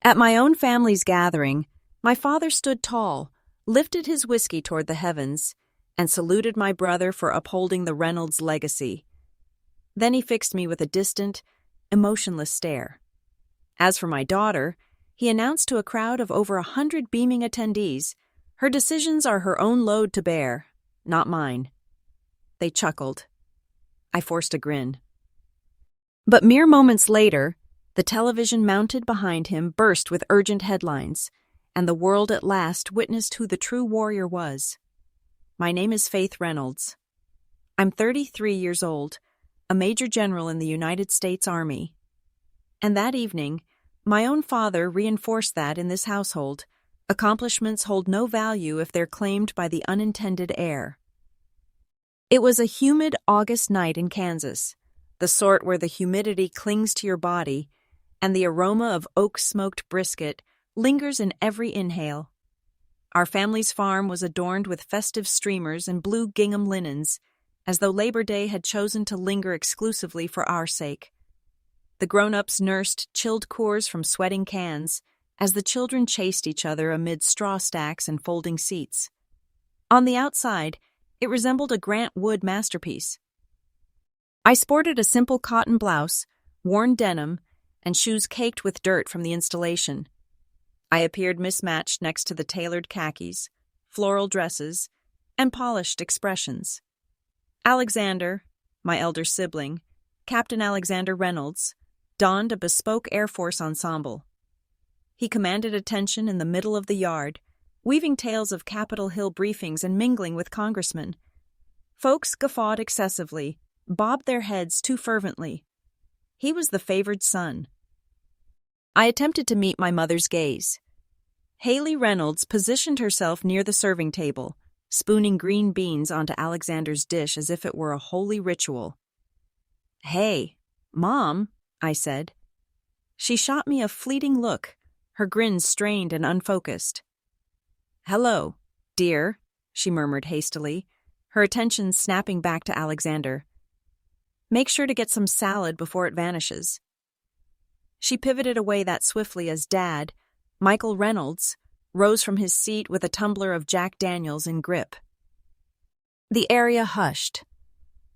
At my own family's gathering, my father stood tall, lifted his whiskey toward the heavens, and saluted my brother for upholding the Reynolds legacy. Then he fixed me with a distant, emotionless stare. As for my daughter, he announced to a crowd of over 100 beaming attendees, "Her decisions are her own load to bear, not mine." They chuckled. I forced a grin. But mere moments later, the television mounted behind him burst with urgent headlines, and the world at last witnessed who the true warrior was. My name is Faith Reynolds. I'm 33 years old, a Major General in the United States Army. And that evening, my own father reinforced that in this household, accomplishments hold no value if they're claimed by the unintended heir. It was a humid August night in Kansas, the sort where the humidity clings to your body and the aroma of oak-smoked brisket lingers in every inhale. Our family's farm was adorned with festive streamers and blue gingham linens, as though Labor Day had chosen to linger exclusively for our sake. The grown-ups nursed chilled Coors from sweating cans, as the children chased each other amid straw stacks and folding seats. On the outside, it resembled a Grant Wood masterpiece. I sported a simple cotton blouse, worn denim, and shoes caked with dirt from the installation. I appeared mismatched next to the tailored khakis, floral dresses, and polished expressions. Alexander, my elder sibling, Captain Alexander Reynolds, donned a bespoke Air Force ensemble. He commanded attention in the middle of the yard, weaving tales of Capitol Hill briefings and mingling with congressmen. Folks guffawed excessively, bobbed their heads too fervently. He was the favored son. I attempted to meet my mother's gaze. Haley Reynolds positioned herself near the serving table, spooning green beans onto Alexander's dish as if it were a holy ritual. "Hey, Mom," I said. She shot me a fleeting look, her grin strained and unfocused. "Hello, dear," she murmured hastily, her attention snapping back to Alexander. "Make sure to get some salad before it vanishes." She pivoted away that swiftly as Dad, Michael Reynolds, rose from his seat with a tumbler of Jack Daniels in grip. The area hushed.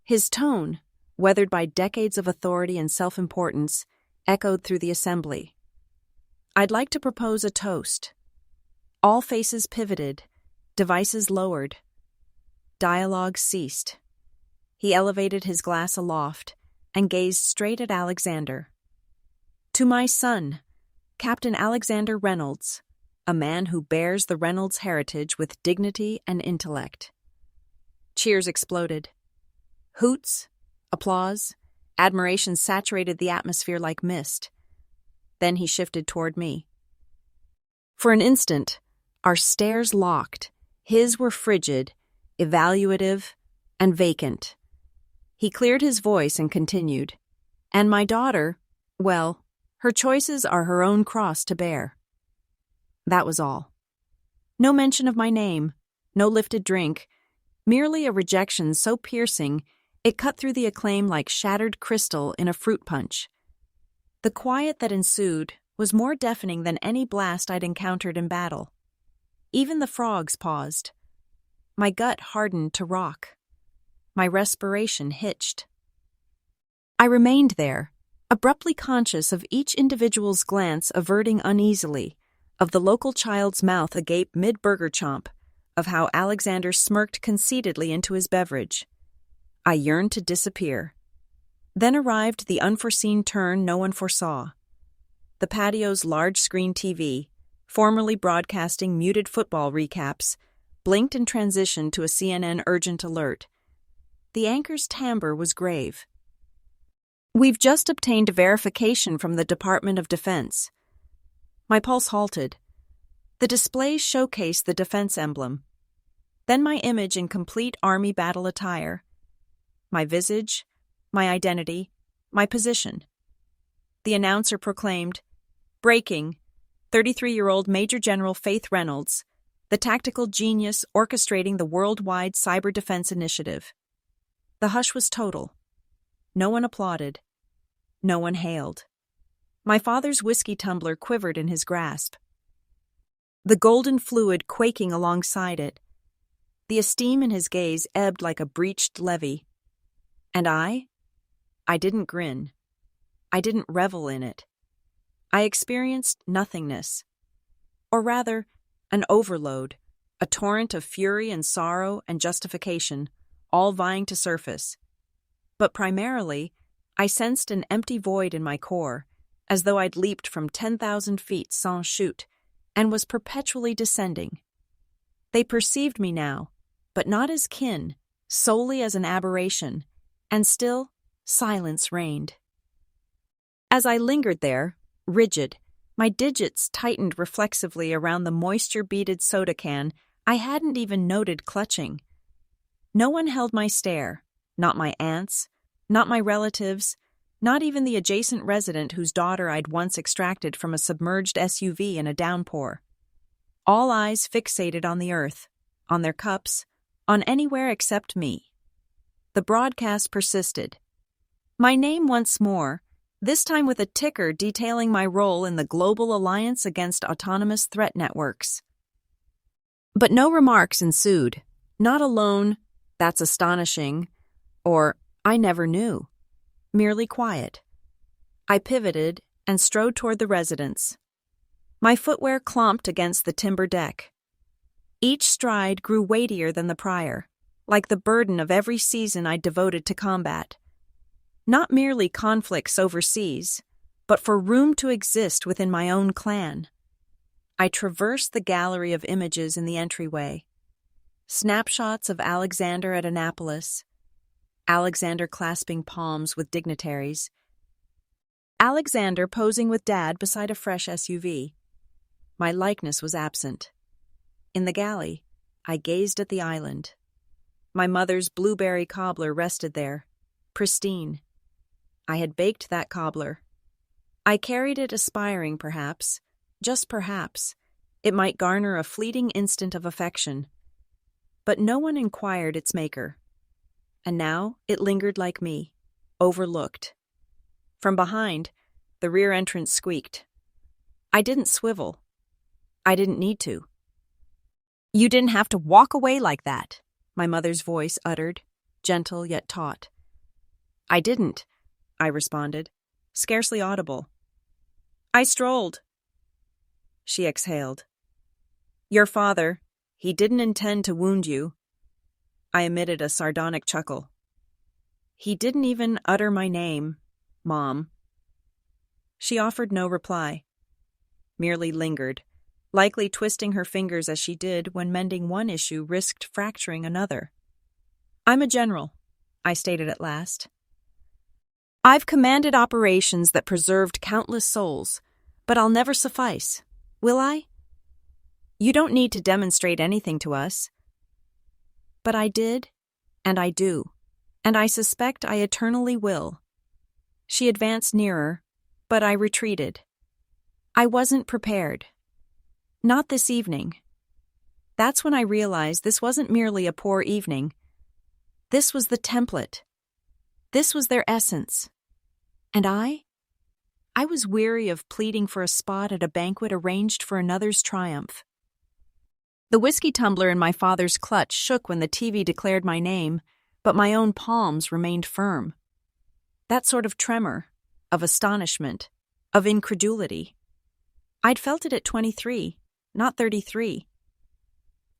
His tone, weathered by decades of authority and self-importance, echoed through the assembly. "I'd like to propose a toast." All faces pivoted, devices lowered. Dialogue ceased. He elevated his glass aloft and gazed straight at Alexander. "To my son, Captain Alexander Reynolds, a man who bears the Reynolds heritage with dignity and intellect." Cheers exploded. Hoots, applause, admiration saturated the atmosphere like mist. Then he shifted toward me. For an instant, our stares locked. His were frigid, evaluative, and vacant. He cleared his voice and continued. "And my daughter, well, her choices are her own cross to bear." That was all. No mention of my name, no lifted drink, merely a rejection so piercing it cut through the acclaim like shattered crystal in a fruit punch. The quiet that ensued was more deafening than any blast I'd encountered in battle. Even the frogs paused. My gut hardened to rock. My respiration hitched. I remained there, abruptly conscious of each individual's glance averting uneasily, of the local child's mouth agape mid-burger chomp, of how Alexander smirked conceitedly into his beverage. I yearned to disappear. Then arrived the unforeseen turn no one foresaw. The patio's large-screen TV, formerly broadcasting muted football recaps, blinked and transitioned to a CNN urgent alert. The anchor's timbre was grave. "We've just obtained verification from the Department of Defense." My pulse halted. The display showcased the defense emblem. Then my image in complete Army battle attire. My visage, my identity, my position. The announcer proclaimed, "Breaking, 33-year-old Major General Faith Reynolds, the tactical genius orchestrating the worldwide cyber defense initiative." The hush was total. No one applauded. No one hailed. My father's whiskey tumbler quivered in his grasp, the golden fluid quaking alongside it. The esteem in his gaze ebbed like a breached levee. And I didn't grin. I didn't revel in it. I experienced nothingness. Or rather, an overload, a torrent of fury and sorrow and justification, all vying to surface. But primarily, I sensed an empty void in my core, as though I'd leaped from 10,000 feet sans chute and was perpetually descending. They perceived me now, but not as kin, solely as an aberration, and still silence reigned. As I lingered there, rigid, my digits tightened reflexively around the moisture-beaded soda can I hadn't even noted clutching. No one held my stare, not my aunts, not my relatives, not even the adjacent resident whose daughter I'd once extracted from a submerged SUV in a downpour. All eyes fixated on the earth, on their cups, on anywhere except me. The broadcast persisted. My name once more, this time with a ticker detailing my role in the Global Alliance Against Autonomous Threat Networks. But no remarks ensued. Not alone, "That's astonishing," or "I never knew." Merely quiet. I pivoted and strode toward the residence. My footwear clomped against the timber deck. Each stride grew weightier than the prior, like the burden of every season I'd devoted to combat. Not merely conflicts overseas, but for room to exist within my own clan. I traversed the gallery of images in the entryway. Snapshots of Alexander at Annapolis, Alexander clasping palms with dignitaries, Alexander posing with Dad beside a fresh SUV. My likeness was absent. In the galley, I gazed at the island. My mother's blueberry cobbler rested there, pristine. I had baked that cobbler. I carried it aspiring, perhaps, just perhaps, it might garner a fleeting instant of affection. But no one inquired its maker. And now it lingered like me, overlooked. From behind, the rear entrance squeaked. I didn't swivel. I didn't need to. "You didn't have to walk away like that," my mother's voice uttered, gentle yet taut. "I didn't," I responded, scarcely audible. "I strolled." She exhaled. "Your father, he didn't intend to wound you." I emitted a sardonic chuckle. "He didn't even utter my name, Mom." She offered no reply, merely lingered, likely twisting her fingers as she did when mending one issue risked fracturing another. "I'm a general," I stated at last. "I've commanded operations that preserved countless souls, but I'll never suffice. Will I? You don't need to demonstrate anything to us." But I did, and I do, and I suspect I eternally will. She advanced nearer, but I retreated. I wasn't prepared. Not this evening. That's when I realized this wasn't merely a poor evening. This was the template. This was their essence. And I was weary of pleading for a spot at a banquet arranged for another's triumph. The whiskey tumbler in my father's clutch shook when the TV declared my name, but my own palms remained firm. That sort of tremor, of astonishment, of incredulity. I'd felt it at 23, not 33.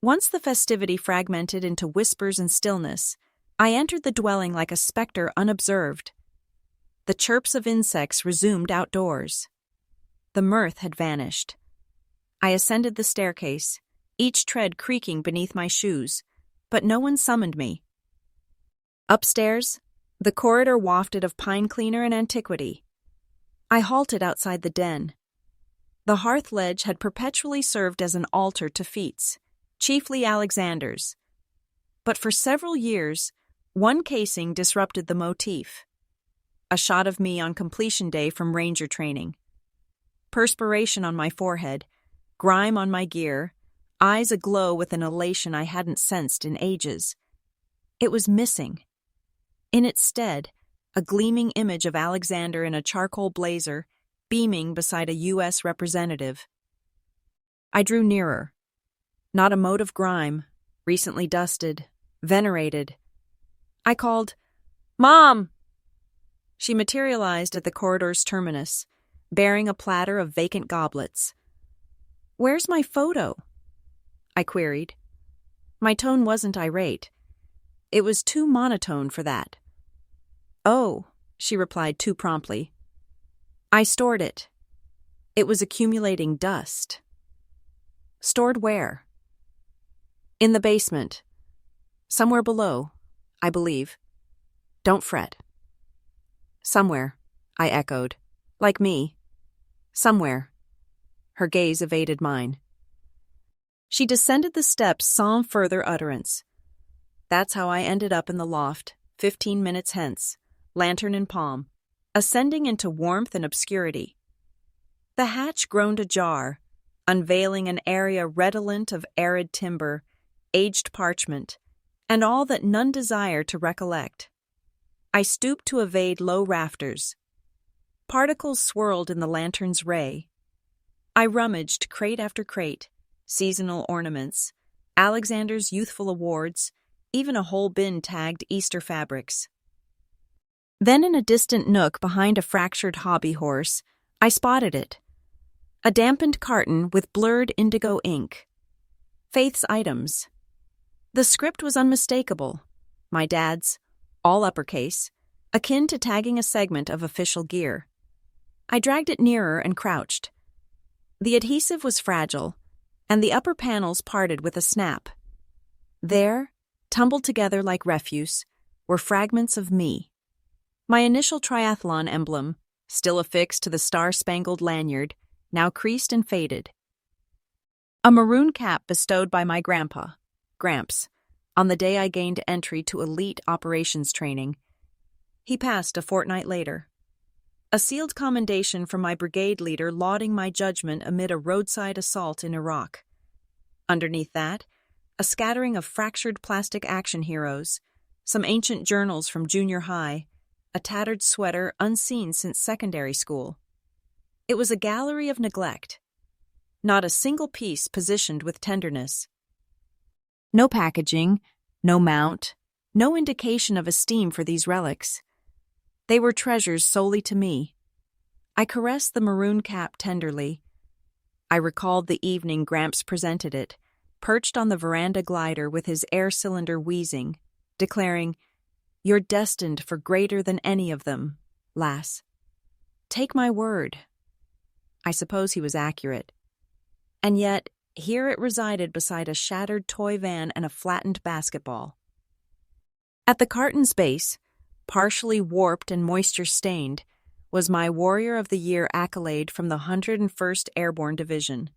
Once the festivity fragmented into whispers and stillness, I entered the dwelling like a specter unobserved. The chirps of insects resumed outdoors. The mirth had vanished. I ascended the staircase, each tread creaking beneath my shoes, but no one summoned me. Upstairs, the corridor wafted of pine cleaner and antiquity. I halted outside the den. The hearth ledge had perpetually served as an altar to feats, chiefly Alexander's. But for several years, one casing disrupted the motif. A shot of me on completion day from ranger training. Perspiration on my forehead, grime on my gear, eyes aglow with an elation I hadn't sensed in ages. It was missing. In its stead, a gleaming image of Alexander in a charcoal blazer, beaming beside a U.S. representative. I drew nearer. Not a mote of grime, recently dusted, venerated. I called, "Mom!" She materialized at the corridor's terminus, bearing a platter of vacant goblets. "Where's my photo?" I queried. My tone wasn't irate. It was too monotone for that. "Oh," she replied too promptly. "I stored it. It was accumulating dust." "Stored where?" "In the basement. Somewhere below, I believe. Don't fret." "Somewhere," I echoed. "Like me. Somewhere." Her gaze evaded mine. She descended the steps sans further utterance. That's how I ended up in the loft, 15 minutes hence, lantern in palm, ascending into warmth and obscurity. The hatch groaned ajar, unveiling an area redolent of arid timber, aged parchment, and all that none desire to recollect. I stooped to evade low rafters. Particles swirled in the lantern's ray. I rummaged crate after crate, seasonal ornaments, Alexander's youthful awards, even a whole bin tagged Easter fabrics. Then in a distant nook behind a fractured hobby horse, I spotted it. A dampened carton with blurred indigo ink. Faith's items. The script was unmistakable. My dad's, all uppercase, akin to tagging a segment of official gear. I dragged it nearer and crouched. The adhesive was fragile, and the upper panels parted with a snap. There, tumbled together like refuse, were fragments of me. My initial triathlon emblem, still affixed to the star-spangled lanyard, now creased and faded. A maroon cap bestowed by my grandpa, Gramps, on the day I gained entry to elite operations training. He passed a fortnight later. A sealed commendation from my brigade leader lauding my judgment amid a roadside assault in Iraq. Underneath that, a scattering of fractured plastic action heroes, some ancient journals from junior high, a tattered sweater unseen since secondary school. It was a gallery of neglect. Not a single piece positioned with tenderness. No packaging, no mount, no indication of esteem for these relics. They were treasures solely to me. I caressed the maroon cap tenderly. I recalled the evening Gramps presented it, perched on the veranda glider with his air cylinder wheezing, declaring, "You're destined for greater than any of them, lass. Take my word." I suppose he was accurate. And yet, here it resided beside a shattered toy van and a flattened basketball. At the carton's base, partially warped and moisture-stained, was my Warrior of the Year accolade from the 101st Airborne Division.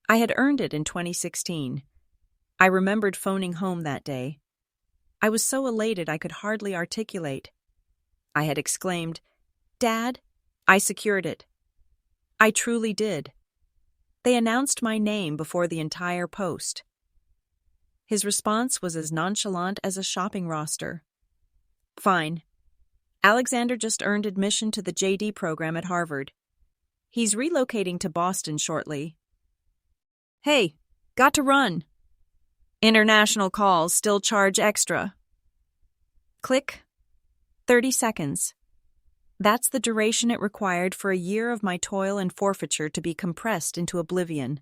I had earned it in 2016. I remembered phoning home that day. I was so elated I could hardly articulate. I had exclaimed, "Dad, I secured it." I truly did. They announced my name before the entire post. His response was as nonchalant as a shopping roster. "Fine. Alexander just earned admission to the JD program at Harvard. He's relocating to Boston shortly. Hey, got to run. International calls still charge extra." Click. 30 seconds. That's the duration it required for a year of my toil and forfeiture to be compressed into oblivion.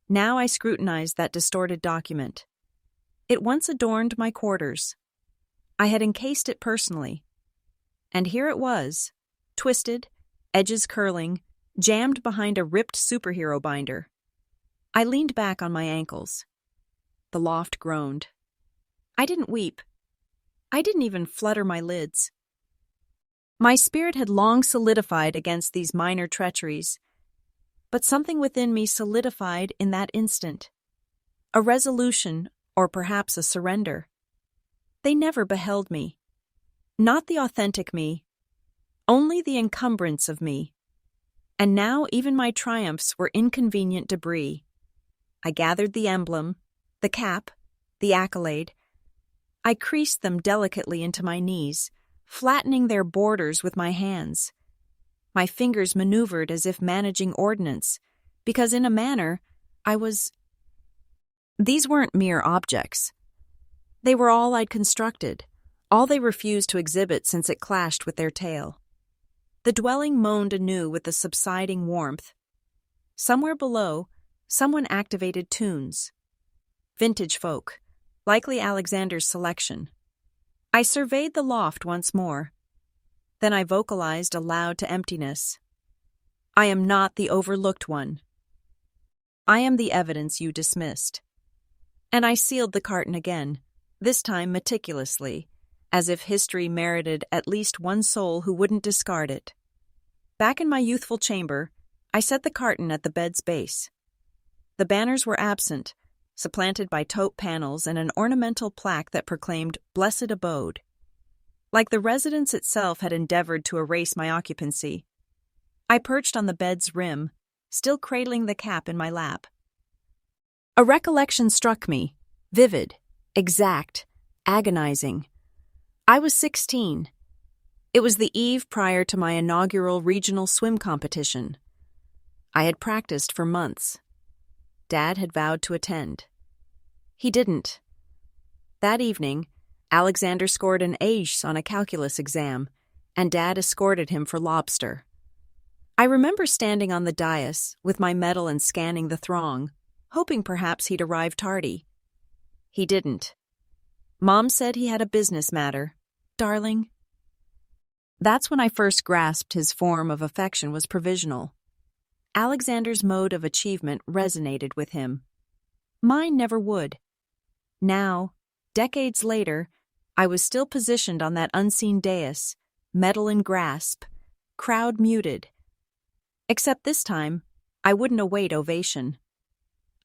Now I scrutinized that distorted document. It once adorned my quarters. I had encased it personally. And here it was, twisted, edges curling, jammed behind a ripped superhero binder. I leaned back on my ankles. The loft groaned. I didn't weep. I didn't even flutter my lids. My spirit had long solidified against these minor treacheries, but something within me solidified in that instant. A resolution, or perhaps a surrender. They never beheld me. Not the authentic me, only the encumbrance of me. And now even my triumphs were inconvenient debris. I gathered the emblem, the cap, the accolade. I creased them delicately into my knees, flattening their borders with my hands. My fingers maneuvered as if managing ordnance, because in a manner, I was... These weren't mere objects. They were all I'd constructed, all they refused to exhibit since it clashed with their tail. The dwelling moaned anew with the subsiding warmth. Somewhere below, someone activated tunes. Vintage folk, likely Alexander's selection. I surveyed the loft once more. Then I vocalized aloud to emptiness. I am not the overlooked one. I am the evidence you dismissed. And I sealed the carton again, this time meticulously, as if history merited at least one soul who wouldn't discard it. Back in my youthful chamber, I set the carton at the bed's base. The banners were absent, supplanted by taupe panels and an ornamental plaque that proclaimed "Blessed Abode." Like the residence itself had endeavored to erase my occupancy. I perched on the bed's rim, still cradling the cap in my lap. A recollection struck me, vivid, exact, agonizing. I was 16. It was the eve prior to my inaugural regional swim competition. I had practiced for months. Dad had vowed to attend. He didn't. That evening, Alexander scored an ace on a calculus exam, and Dad escorted him for lobster. I remember standing on the dais with my medal and scanning the throng, hoping perhaps he'd arrive tardy. He didn't. Mom said he had a business matter. Darling. That's when I first grasped his form of affection was provisional. Alexander's mode of achievement resonated with him. Mine never would. Now, decades later, I was still positioned on that unseen dais, medal in grasp, crowd muted. Except this time, I wouldn't await ovation.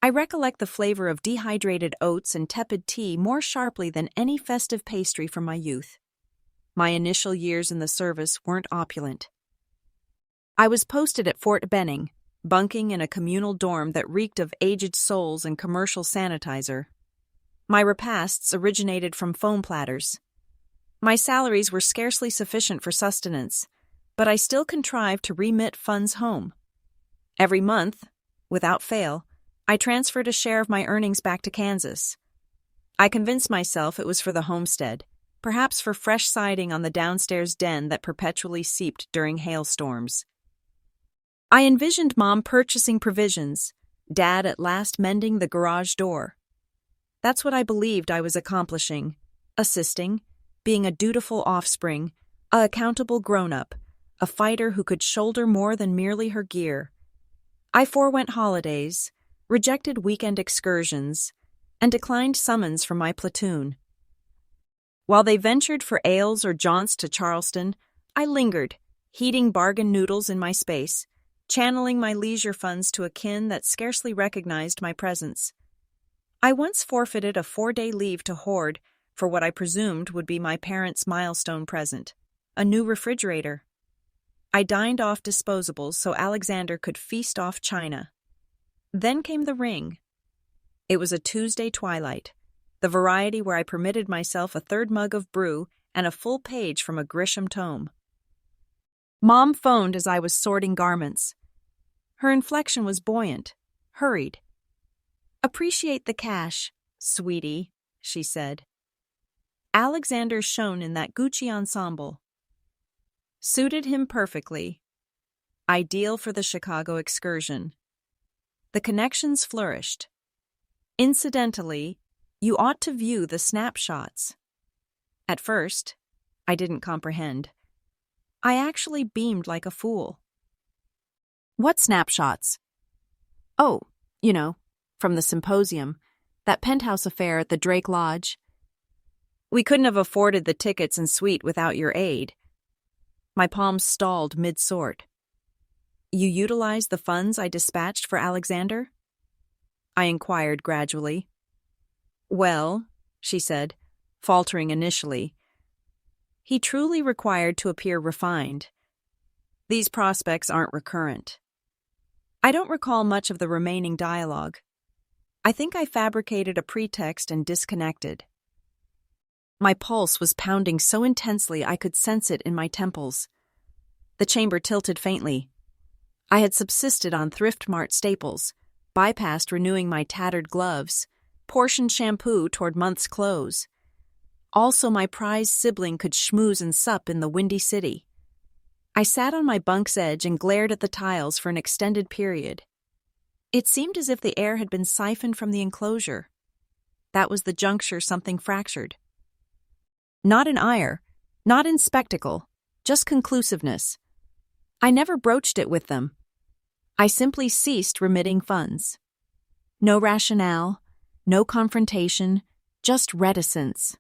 I recollect the flavor of dehydrated oats and tepid tea more sharply than any festive pastry from my youth. My initial years in the service weren't opulent. I was posted at Fort Benning, bunking in a communal dorm that reeked of aged souls and commercial sanitizer. My repasts originated from foam platters. My salaries were scarcely sufficient for sustenance, but I still contrived to remit funds home. Every month, without fail, I transferred a share of my earnings back to Kansas. I convinced myself it was for the homestead, perhaps for fresh siding on the downstairs den that perpetually seeped during hailstorms. I envisioned Mom purchasing provisions, Dad at last mending the garage door. That's what I believed I was accomplishing, assisting, being a dutiful offspring, a accountable grown-up, a fighter who could shoulder more than merely her gear. I forewent holidays, rejected weekend excursions, and declined summons from my platoon. While they ventured for ales or jaunts to Charleston, I lingered, heating bargain noodles in my space, channeling my leisure funds to a kin that scarcely recognized my presence. I once forfeited a 4-day leave to hoard for what I presumed would be my parents' milestone present, a new refrigerator. I dined off disposables so Alexander could feast off china. Then came the ring. It was a Tuesday twilight, the variety where I permitted myself a 3rd mug of brew and a full page from a Grisham tome. Mom phoned as I was sorting garments. Her inflection was buoyant, hurried. "Appreciate the cash, sweetie," she said. Alexander shone in that Gucci ensemble. Suited him perfectly. Ideal for the Chicago excursion. The connections flourished. Incidentally, you ought to view the snapshots. At first, I didn't comprehend. I actually beamed like a fool. "What snapshots?" "Oh, from the symposium, that penthouse affair at the Drake Lodge. We couldn't have afforded the tickets and suite without your aid." My palms stalled mid-sort. "You utilized the funds I dispatched for Alexander?" I inquired gradually. "Well," she said, faltering initially, "he truly required to appear refined. These prospects aren't recurrent." I don't recall much of the remaining dialogue. I think I fabricated a pretext and disconnected. My pulse was pounding so intensely I could sense it in my temples. The chamber tilted faintly. I had subsisted on Thrift Mart staples, bypassed renewing my tattered gloves, portioned shampoo toward month's clothes. Also, my prized sibling could schmooze and sup in the Windy City. I sat on my bunk's edge and glared at the tiles for an extended period. It seemed as if the air had been siphoned from the enclosure. That was the juncture something fractured. Not in ire, not in spectacle, just conclusiveness. I never broached it with them. I simply ceased remitting funds. No rationale, no confrontation, just reticence.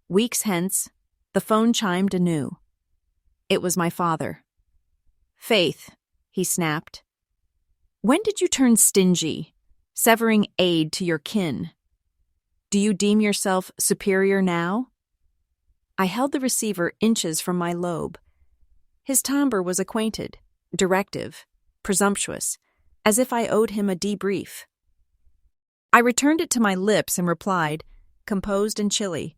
Weeks hence, the phone chimed anew. It was my father. "Faith," he snapped. "When did you turn stingy, severing aid to your kin? Do you deem yourself superior now?" I held the receiver inches from my lobe. His timbre was acquainted, directive, presumptuous, as if I owed him a debrief. I returned it to my lips and replied, composed and chilly,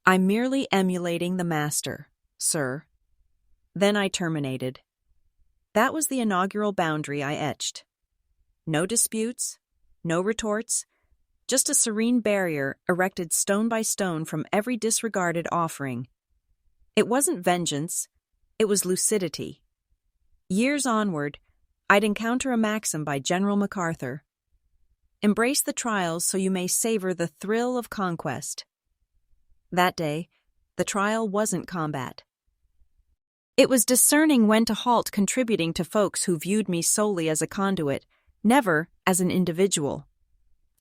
"I'm merely emulating the master, sir." Then I terminated. That was the inaugural boundary I etched. No disputes, no retorts, just a serene barrier erected stone by stone from every disregarded offering. It wasn't vengeance, it was lucidity. Years onward, I'd encounter a maxim by General MacArthur. Embrace the trials so you may savor the thrill of conquest. That day, the trial wasn't combat. It was discerning when to halt contributing to folks who viewed me solely as a conduit, never as an individual.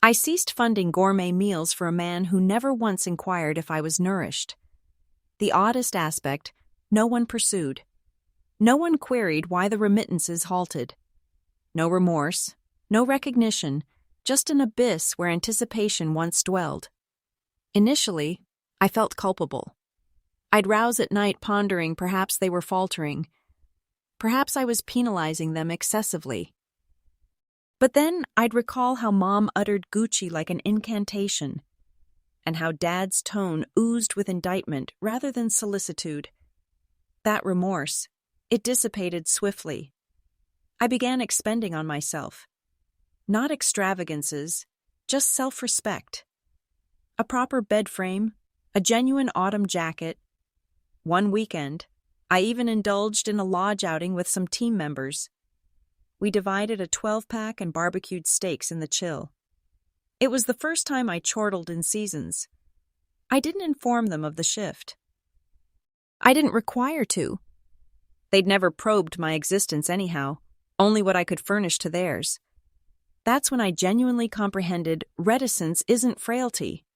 I ceased funding gourmet meals for a man who never once inquired if I was nourished. The oddest aspect, no one pursued. No one queried why the remittances halted. No remorse, no recognition, just an abyss where anticipation once dwelled. Initially, I felt culpable. I'd rouse at night pondering perhaps they were faltering. Perhaps I was penalizing them excessively. But then I'd recall how Mom uttered Gucci like an incantation, and how Dad's tone oozed with indictment rather than solicitude. That remorse, it dissipated swiftly. I began expending on myself. Not extravagances, just self-respect. A proper bed frame, a genuine autumn jacket. One weekend, I even indulged in a lodge outing with some team members. We divided a 12-pack and barbecued steaks in the chill. It was the first time I chortled in seasons. I didn't inform them of the shift. I didn't require to. They'd never probed my existence anyhow, only what I could furnish to theirs. That's when I genuinely comprehended reticence isn't frailty.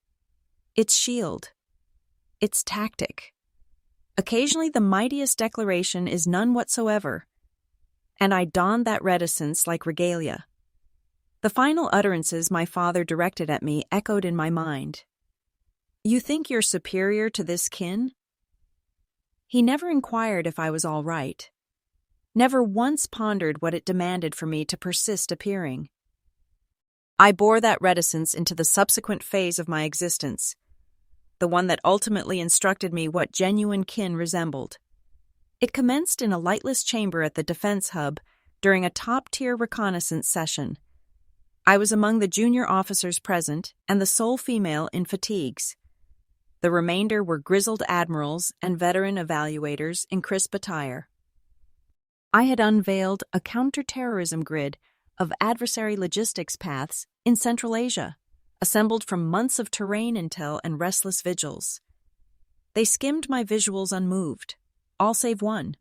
It's shield. It's tactic. Occasionally the mightiest declaration is none whatsoever. And I donned that reticence like regalia. The final utterances my father directed at me echoed in my mind. "You think you're superior to this kin?" He never inquired if I was all right. Never once pondered what it demanded for me to persist appearing. I bore that reticence into the subsequent phase of my existence, the one that ultimately instructed me what genuine kin resembled. It commenced in a lightless chamber at the Defense Hub during a top-tier reconnaissance session. I was among the junior officers present and the sole female in fatigues. The remainder were grizzled admirals and veteran evaluators in crisp attire. I had unveiled a counterterrorism grid of adversary logistics paths in Central Asia, assembled from months of terrain intel and restless vigils. They skimmed my visuals unmoved, all save one.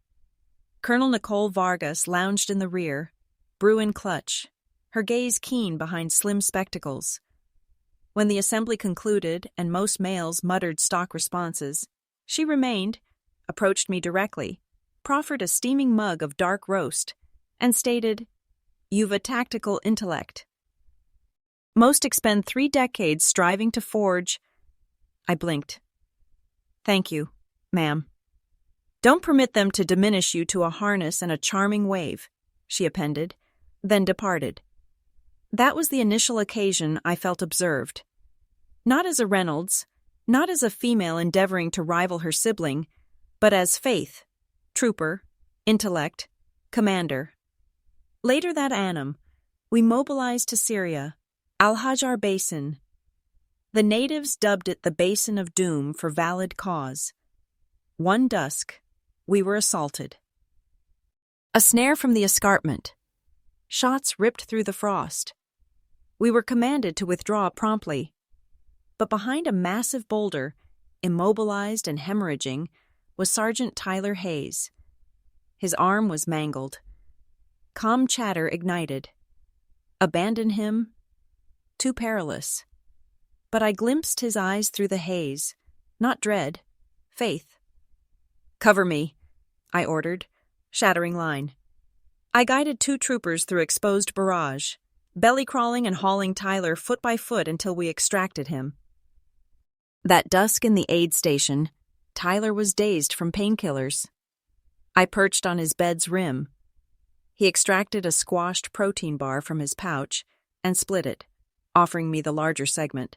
Colonel Nicole Vargas lounged in the rear, brew in clutch, her gaze keen behind slim spectacles. When the assembly concluded and most males muttered stock responses, she remained, approached me directly, proffered a steaming mug of dark roast, and stated, "You've a tactical intellect. Most expend 3 decades striving to forge—" I blinked. "Thank you, ma'am. Don't permit them to diminish you to a harness and a charming wave," she appended, then departed. That was the initial occasion I felt observed. Not as a Reynolds, not as a female endeavoring to rival her sibling, but as Faith, trooper, Intellect, commander. Later that annum, we mobilized to Syria, Al-Hajar Basin. The natives dubbed it the Basin of Doom for valid cause. One dusk, we were assaulted. A snare from the escarpment. Shots ripped through the frost. We were commanded to withdraw promptly. But behind a massive boulder, immobilized and hemorrhaging, was Sergeant Tyler Hayes. His arm was mangled. Calm chatter ignited. Abandon him? Too perilous. But I glimpsed his eyes through the haze. Not dread. Faith. Cover me, I ordered, shattering line. I guided 2 troopers through exposed barrage, belly-crawling and hauling Tyler foot by foot until we extracted him. That dusk in the aid station, Tyler was dazed from painkillers. I perched on his bed's rim. He extracted a squashed protein bar from his pouch and split it, offering me the larger segment.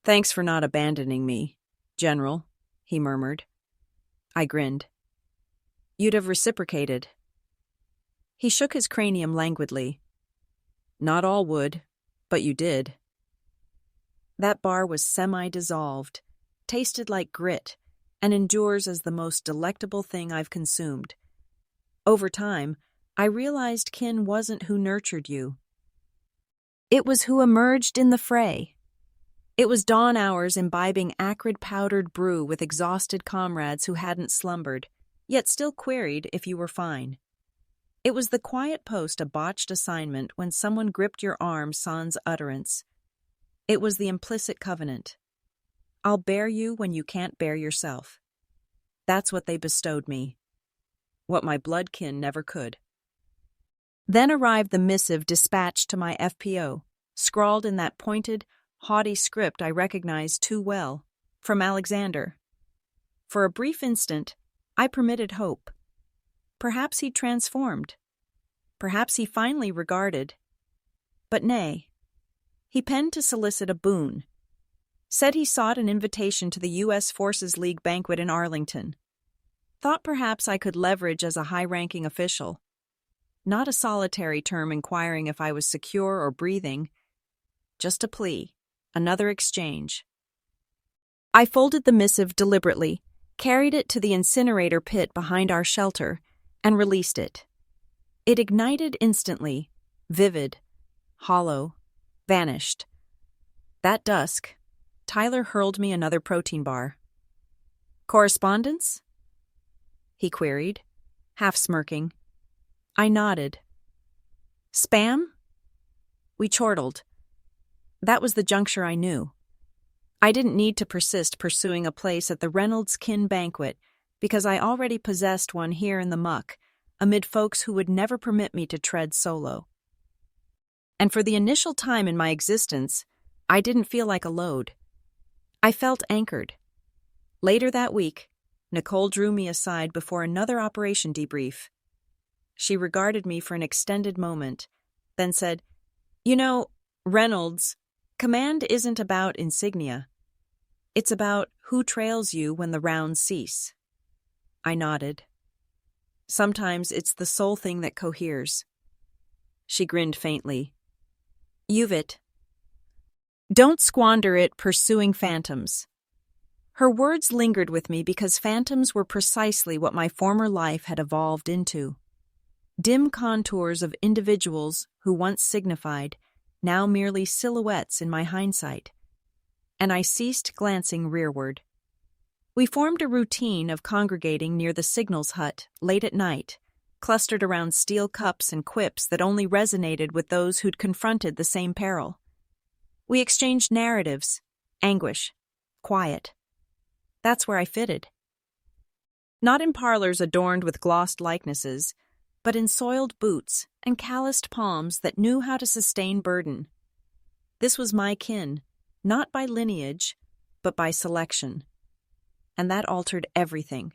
"Thanks for not abandoning me, General," he murmured. I grinned. "You'd have reciprocated." He shook his cranium languidly. "Not all would, but you did." That bar was semi-dissolved, tasted like grit, and endures as the most delectable thing I've consumed. Over time, I realized kin wasn't who nurtured you. It was who emerged in the fray. It was dawn hours imbibing acrid powdered brew with exhausted comrades who hadn't slumbered, yet still queried if you were fine. It was the quiet post a botched assignment when someone gripped your arm sans utterance. It was the implicit covenant. I'll bear you when you can't bear yourself. That's what they bestowed me. What my blood kin never could. Then arrived the missive dispatched to my FPO, scrawled in that pointed, haughty script I recognized too well, from Alexander. For a brief instant, I permitted hope. Perhaps he transformed. Perhaps he finally regarded. But nay. He penned to solicit a boon. Said he sought an invitation to the U.S. Forces League banquet in Arlington. Thought perhaps I could leverage as a high-ranking official. Not a solitary term inquiring if I was secure or breathing. Just a plea. Another exchange. I folded the missive deliberately, carried it to the incinerator pit behind our shelter, and released it. It ignited instantly, vivid, hollow, vanished. That dusk, Tyler hurled me another protein bar. "Correspondence?" he queried, half smirking. I nodded. "Spam?" We chortled. That was the juncture I knew. I didn't need to persist pursuing a place at the Reynolds kin banquet because I already possessed one here in the muck, amid folks who would never permit me to tread solo. And for the initial time in my existence, I didn't feel like a load. I felt anchored. Later that week, Nicole drew me aside before another operation debrief. She regarded me for an extended moment, then said, "You know, Reynolds, command isn't about insignia. It's about who trails you when the rounds cease." I nodded. Sometimes it's the sole thing that coheres. She grinned faintly. "You've it. Don't squander it pursuing phantoms." Her words lingered with me because phantoms were precisely what my former life had evolved into. Dim contours of individuals who once signified, now merely silhouettes in my hindsight. And I ceased glancing rearward. We formed a routine of congregating near the signals hut late at night, clustered around steel cups and quips that only resonated with those who'd confronted the same peril. We exchanged narratives, anguish, quiet. That's where I fitted. Not in parlors adorned with glossed likenesses, but in soiled boots and calloused palms that knew how to sustain burden. This was my kin, not by lineage, but by selection. And that altered everything.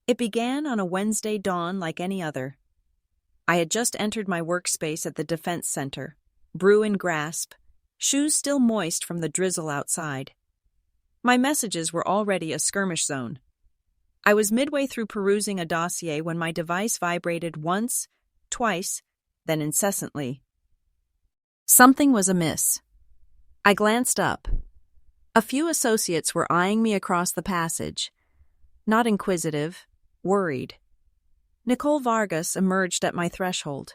It began on a Wednesday dawn like any other. I had just entered my workspace at the Defense Center, brew in grasp, shoes still moist from the drizzle outside. My messages were already a skirmish zone. I was midway through perusing a dossier when my device vibrated once, twice, then incessantly. Something was amiss. I glanced up. A few associates were eyeing me across the passage. Not inquisitive, worried. Nicole Vargas emerged at my threshold.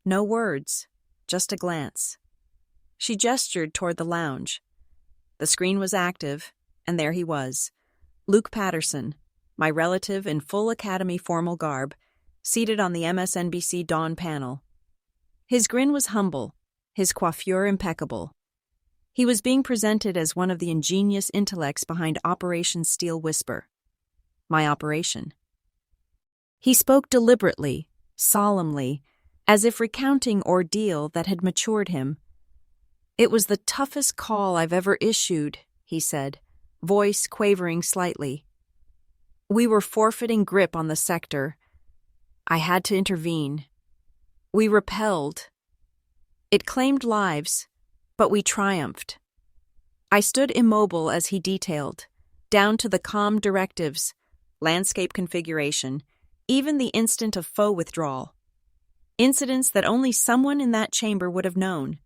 No words, just a glance. She gestured toward the lounge. The screen was active, and there he was, Luke Patterson, my relative in full Academy formal garb, seated on the MSNBC Dawn panel. His grin was humble, his coiffure impeccable. He was being presented as one of the ingenious intellects behind Operation Steel Whisper. My operation. He spoke deliberately, solemnly, as if recounting ordeal that had matured him. "It was the toughest call I've ever issued," he said, voice quavering slightly. "We were forfeiting grip on the sector. I had to intervene. We repelled. It claimed lives, but we triumphed." I stood immobile as he detailed, down to the calm directives, landscape configuration, even the instant of foe withdrawal. Incidents that only someone in that chamber would have known.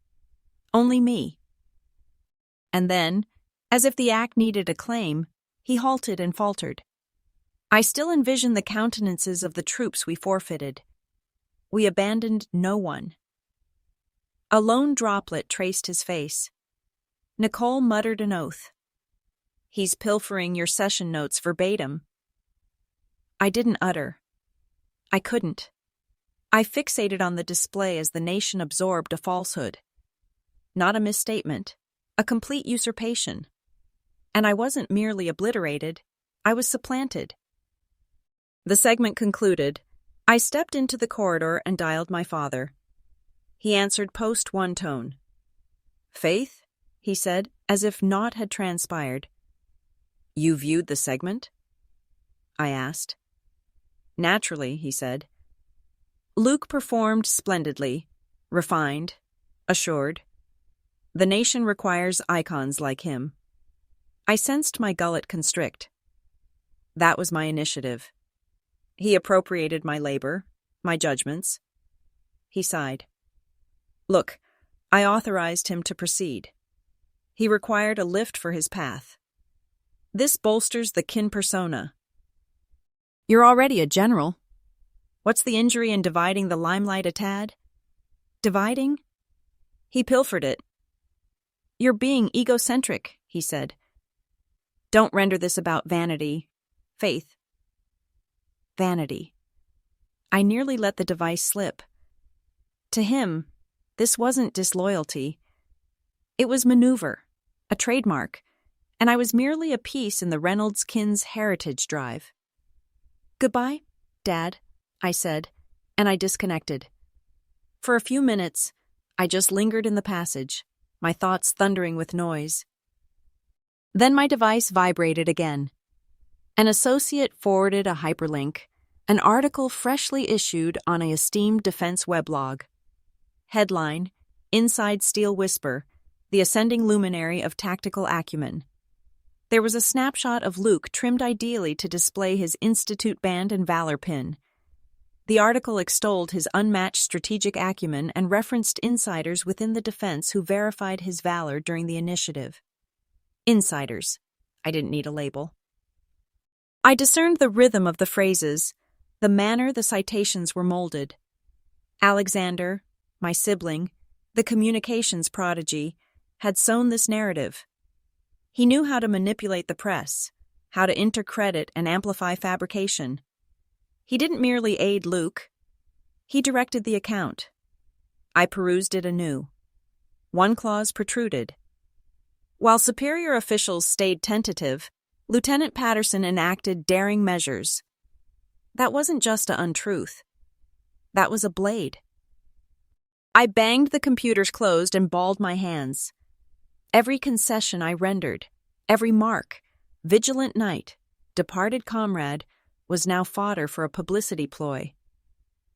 Only me. And then, as if the act needed a claim, he halted and faltered. I still envisioned the countenances of the troops we forfeited. We abandoned no one. A lone droplet traced his face. Nicole muttered an oath. "He's pilfering your session notes verbatim." I didn't utter. I couldn't. I fixated on the display as the nation absorbed a falsehood. Not a misstatement, a complete usurpation. And I wasn't merely obliterated, I was supplanted. The segment concluded. I stepped into the corridor and dialed my father. He answered post one tone. "Faith?" he said, as if naught had transpired. "You viewed the segment?" I asked. "Naturally," he said. Luke performed splendidly, refined, assured. The nation requires icons like him. I sensed my gullet constrict. That was my initiative. He appropriated my labor, my judgments. He sighed. "Look, I authorized him to proceed. He required a lift for his path. This bolsters the kin persona. You're already a general. What's the injury in dividing the limelight a tad?" "Dividing?" He pilfered it. "You're being egocentric," he said. "Don't render this about vanity. Faith." Vanity. I nearly let the device slip. To him, this wasn't disloyalty. It was maneuver, a trademark, and I was merely a piece in the Reynolds kin's heritage drive. "Goodbye, Dad," I said, and I disconnected. For a few minutes, I just lingered in the passage, my thoughts thundering with noise. Then my device vibrated again. An associate forwarded a hyperlink, an article freshly issued on a esteemed defense weblog. Headline, "Inside Steel Whisper, the ascending luminary of tactical acumen." There was a snapshot of Luke trimmed ideally to display his Institute Band and Valor pin. The article extolled his unmatched strategic acumen and referenced insiders within the defense who verified his valor during the initiative. Insiders. I didn't need a label. I discerned the rhythm of the phrases, the manner the citations were molded. Alexander, my sibling, the communications prodigy, had sown this narrative. He knew how to manipulate the press, how to intercredit and amplify fabrication. He didn't merely aid Luke. He directed the account. I perused it anew. One clause protruded. While superior officials stayed tentative, Lieutenant Patterson enacted daring measures. That wasn't just an untruth. That was a blade. I banged the computers closed and balled my hands. Every concession I rendered, every mark, vigilant knight, departed comrade, was now fodder for a publicity ploy.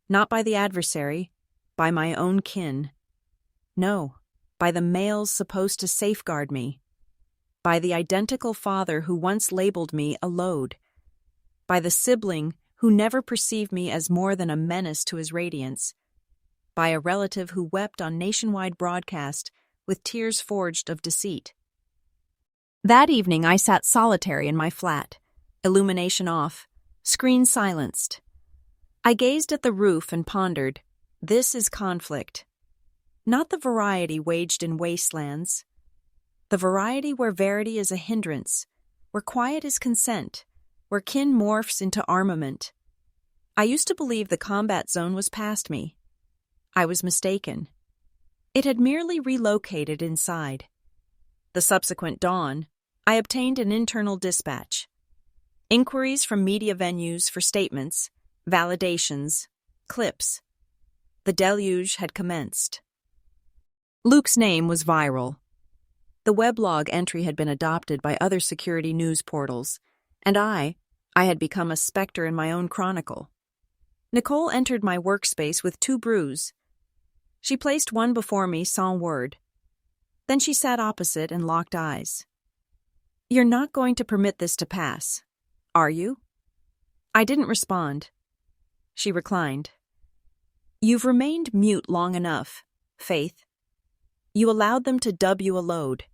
Not by the adversary, by my own kin. No, by the males supposed to safeguard me. By the identical father who once labeled me a load. by the sibling who never perceived me as more than a menace to his radiance, by a relative who wept on nationwide broadcast with tears forged of deceit. That evening I sat solitary in my flat, illumination off, screen silenced. I gazed at the roof and pondered, this is conflict. Not the variety waged in wastelands. The variety where verity is a hindrance, where quiet is consent, where kin morphs into armament. I used to believe the combat zone was past me. I was mistaken. It had merely relocated inside. The subsequent dawn, I obtained an internal dispatch. Inquiries from media venues for statements, validations, clips. The deluge had commenced. Luke's name was viral. The weblog entry had been adopted by other security news portals, and I had become a specter in my own chronicle. Nicole entered my workspace with 2 brews. She placed one before me sans word. Then she sat opposite and locked eyes. "You're not going to permit this to pass, are you?" I didn't respond. She reclined. "You've remained mute long enough, Faith. You allowed them to dub you a load.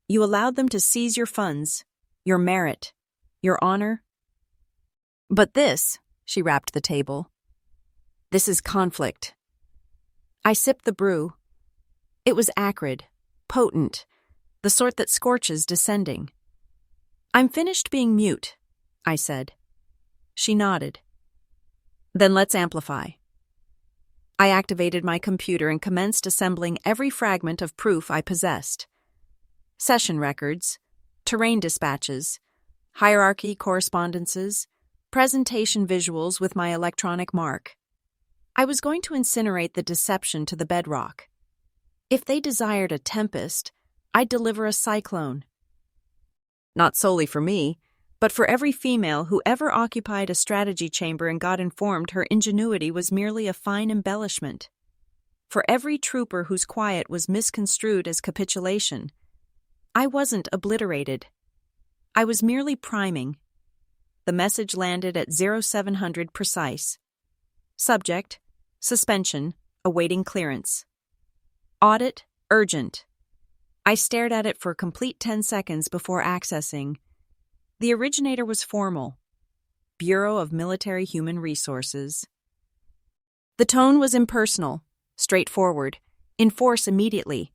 You allowed them to seize your funds, your merit, your honor. But this," she rapped the table, "this is conflict." I sipped the brew. It was acrid, potent, the sort that scorches descending. "I'm finished being mute," I said. She nodded. "Then let's amplify." I activated my computer and commenced assembling every fragment of proof I possessed. Session records, terrain dispatches, hierarchy correspondences, presentation visuals with my electronic mark. I was going to incinerate the deception to the bedrock. If they desired a tempest, I'd deliver a cyclone. Not solely for me, but for every female who ever occupied a strategy chamber and got informed her ingenuity was merely a fine embellishment. For every trooper whose quiet was misconstrued as capitulation. I wasn't obliterated. I was merely priming. The message landed at 0700 precise. Subject, suspension, awaiting clearance. Audit, urgent. I stared at it for a complete 10 seconds before accessing. The originator was formal. Bureau of Military Human Resources. The tone was impersonal, straightforward, in force immediately.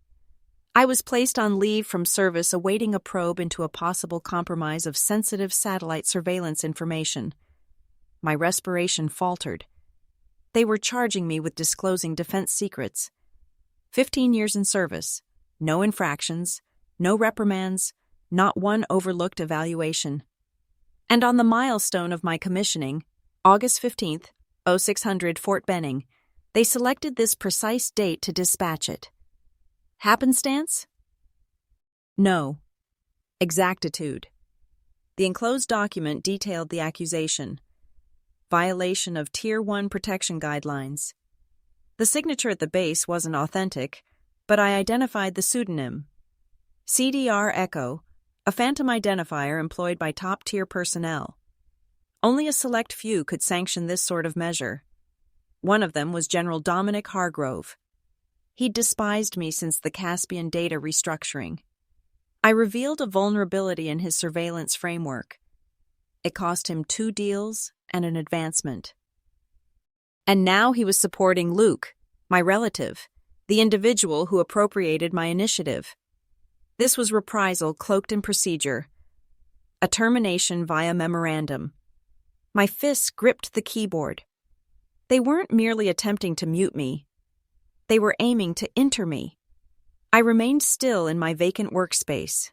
I was placed on leave from service awaiting a probe into a possible compromise of sensitive satellite surveillance information. My respiration faltered. They were charging me with disclosing defense secrets. 15 years in service, no infractions, no reprimands, not one overlooked evaluation. And on the milestone of my commissioning, August 15th, 0600 Fort Benning, they selected this precise date to dispatch it. Happenstance? No. Exactitude. The enclosed document detailed the accusation. Violation of Tier 1 protection guidelines. The signature at the base wasn't authentic, but I identified the pseudonym. CDR Echo, a phantom identifier employed by top-tier personnel. Only a select few could sanction this sort of measure. One of them was General Dominic Hargrove. He'd despised me since the Caspian data restructuring. I revealed a vulnerability in his surveillance framework. It cost him 2 deals and an advancement. And now he was supporting Luke, my relative, the individual who appropriated my initiative. This was reprisal cloaked in procedure. A termination via memorandum. My fists gripped the keyboard. They weren't merely attempting to mute me. They were aiming to enter me. I remained still in my vacant workspace.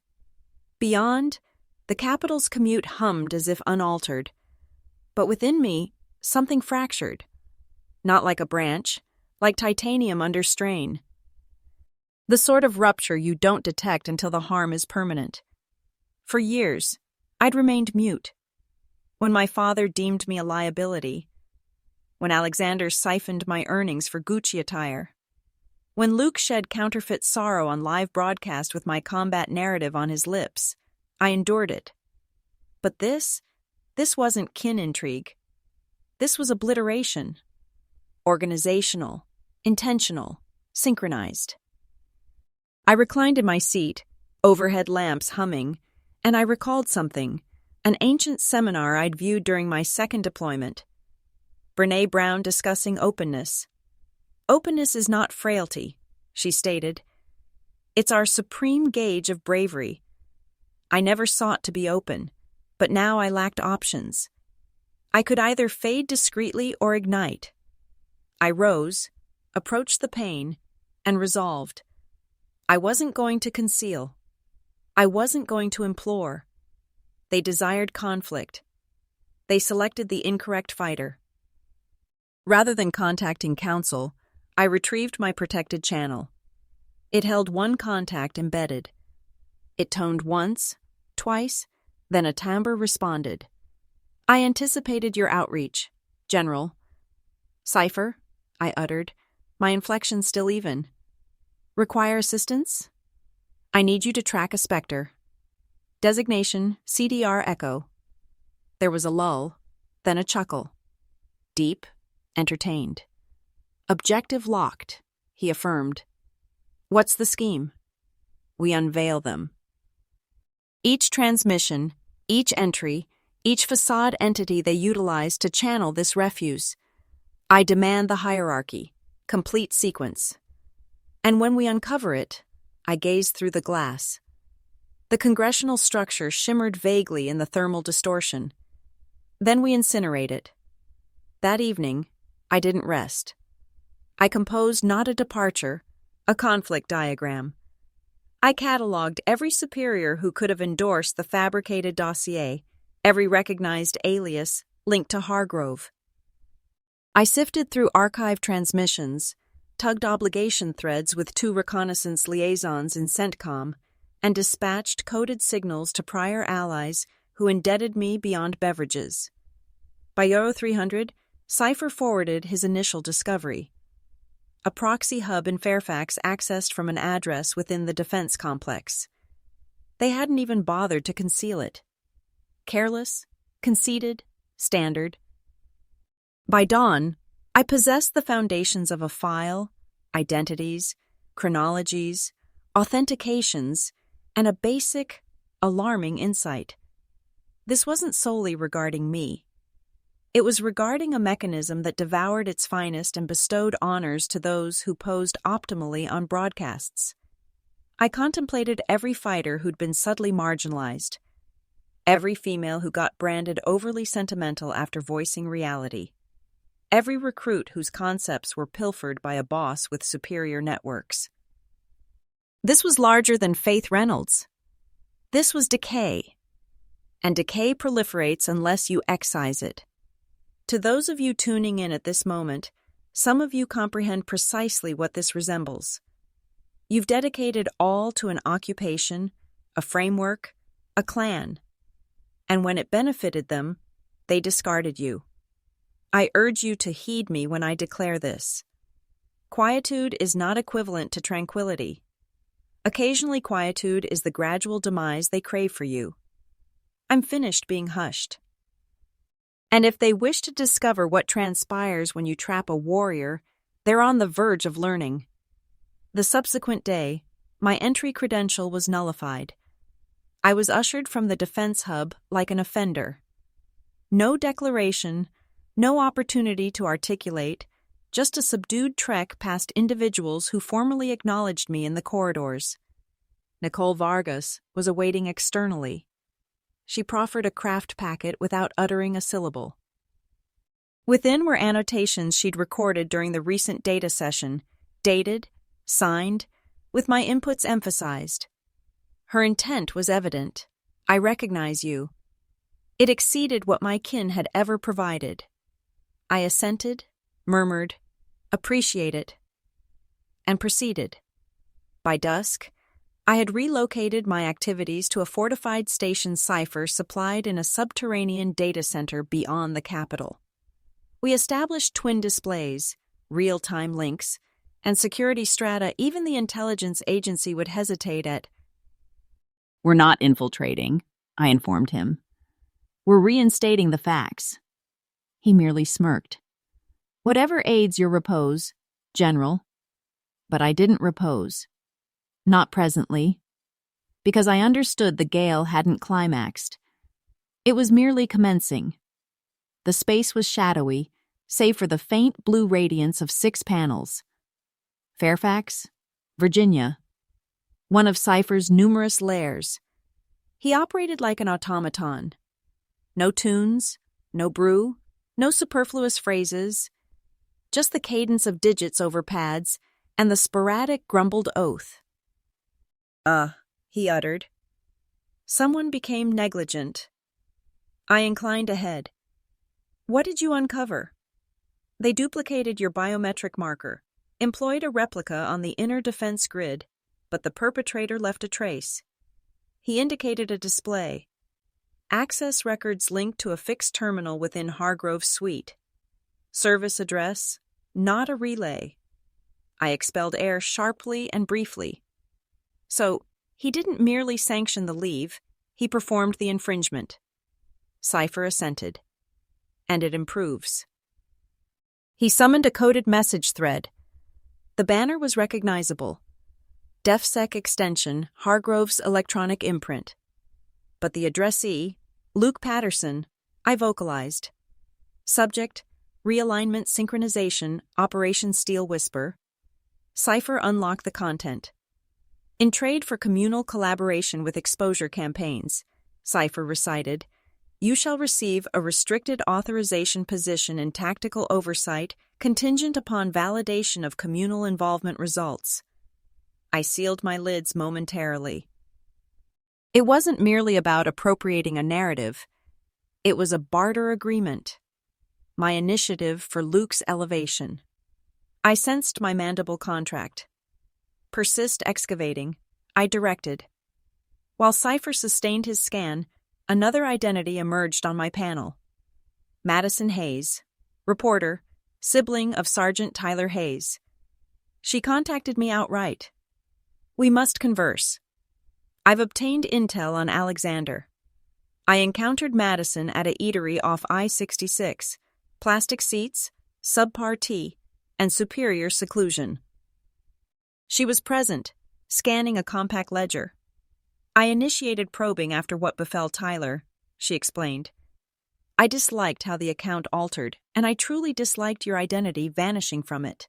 Beyond, the Capitol's commute hummed as if unaltered. But within me, something fractured. Not like a branch, like titanium under strain. The sort of rupture you don't detect until the harm is permanent. For years, I'd remained mute. When my father deemed me a liability. When Alexander siphoned my earnings for Gucci attire. When Luke shed counterfeit sorrow on live broadcast with my combat narrative on his lips, I endured it. But this This wasn't kin intrigue. This was obliteration. Organizational, intentional, synchronized. I reclined in my seat, overhead lamps humming, and I recalled something, an ancient seminar I'd viewed during my second deployment. Brené Brown discussing openness. Openness is not frailty, she stated. It's our supreme gauge of bravery. I never sought to be open, but now I lacked options. I could either fade discreetly or ignite. I rose, approached the pain, and resolved. I wasn't going to conceal. I wasn't going to implore. They desired conflict. They selected the incorrect fighter. Rather than contacting counsel, I retrieved my protected channel. It held one contact embedded. It toned once, twice, then a timbre responded. I anticipated your outreach, General. Cipher, I uttered, my inflection still even. Require assistance? I need you to track a specter. Designation CDR Echo. There was a lull, then a chuckle. Deep, entertained. Objective locked, he affirmed. What's the scheme? We unveil them. Each transmission, each entry, each facade entity they utilize to channel this refuse. I demand the hierarchy, complete sequence. And when we uncover it, I gaze through the glass. The congressional structure shimmered vaguely in the thermal distortion. Then we incinerate it. That evening, I didn't rest. I composed not a departure, a conflict diagram. I cataloged every superior who could have endorsed the fabricated dossier, every recognized alias linked to Hargrove. I sifted through archive transmissions, tugged obligation threads with 2 reconnaissance liaisons in CENTCOM, and dispatched coded signals to prior allies who indebted me beyond beverages. By Euro 300, Cipher forwarded his initial discovery. A proxy hub in Fairfax accessed from an address within the defense complex. They hadn't even bothered to conceal it. Careless, conceited, standard. By dawn, I possessed the foundations of a file, identities, chronologies, authentications, and a basic, alarming insight. This wasn't solely regarding me. It was regarding a mechanism that devoured its finest and bestowed honors to those who posed optimally on broadcasts. I contemplated every fighter who'd been subtly marginalized, every female who got branded overly sentimental after voicing reality, every recruit whose concepts were pilfered by a boss with superior networks. This was larger than Faith Reynolds. This was decay. And decay proliferates unless you excise it. To those of you tuning in at this moment, some of you comprehend precisely what this resembles. You've dedicated all to an occupation, a framework, a clan. And when it benefited them, they discarded you. I urge you to heed me when I declare this. Quietude is not equivalent to tranquility. Occasionally, quietude is the gradual demise they crave for you. I'm finished being hushed. And if they wish to discover what transpires when you trap a warrior, they're on the verge of learning. The subsequent day, my entry credential was nullified. I was ushered from the defense hub like an offender. No declaration, no opportunity to articulate, just a subdued trek past individuals who formally acknowledged me in the corridors. Nicole Vargas was awaiting externally. She proffered a craft packet without uttering a syllable. Within were annotations she'd recorded during the recent data session, dated, signed, with my inputs emphasized. Her intent was evident. I recognize you. It exceeded what my kin had ever provided. I assented, murmured, appreciate it, and proceeded. By dusk, I had relocated my activities to a fortified station cipher supplied in a subterranean data center beyond the capital. We established twin displays, real-time links, and security strata even the intelligence agency would hesitate at. We're not infiltrating, I informed him. We're reinstating the facts." He merely smirked. "Whatever aids your repose, General." But I didn't repose. Not presently. Because I understood the gale hadn't climaxed. It was merely commencing. The space was shadowy, save for the faint blue radiance of 6 panels. Fairfax, Virginia. One of Cypher's numerous layers. He operated like an automaton. No tunes, no brew, no superfluous phrases, just the cadence of digits over pads and the sporadic grumbled oath. He uttered. Someone became negligent. I inclined ahead. What did you uncover? They duplicated your biometric marker, employed a replica on the inner defense grid, but the perpetrator left a trace. He indicated a display. Access records linked to a fixed terminal within Hargrove's suite. Service address, not a relay. I expelled air sharply and briefly. So, he didn't merely sanction the leave, he performed the infringement. Cypher assented. And it improves. He summoned a coded message thread. The banner was recognizable. DefSec extension, Hargrove's electronic imprint. But the addressee, Luke Patterson, I vocalized. Subject, realignment synchronization, Operation Steel Whisper. Cypher unlocked the content. In trade for communal collaboration with exposure campaigns, Cypher recited, you shall receive a restricted authorization position in tactical oversight contingent upon validation of communal involvement results. I sealed my lids momentarily. It wasn't merely about appropriating a narrative. It was a barter agreement. My initiative for Luke's elevation. I sensed my mandible contract. Persist excavating, I directed. While Cypher sustained his scan, another identity emerged on my panel. Madison Hayes, reporter, sibling of Sergeant Tyler Hayes. She contacted me outright. We must converse. I've obtained intel on Alexander. I encountered Madison at a eatery off I-66, plastic seats, subpar tea, and superior seclusion. She was present, scanning a compact ledger. I initiated probing after what befell Tyler, she explained. I disliked how the account altered, and I truly disliked your identity vanishing from it.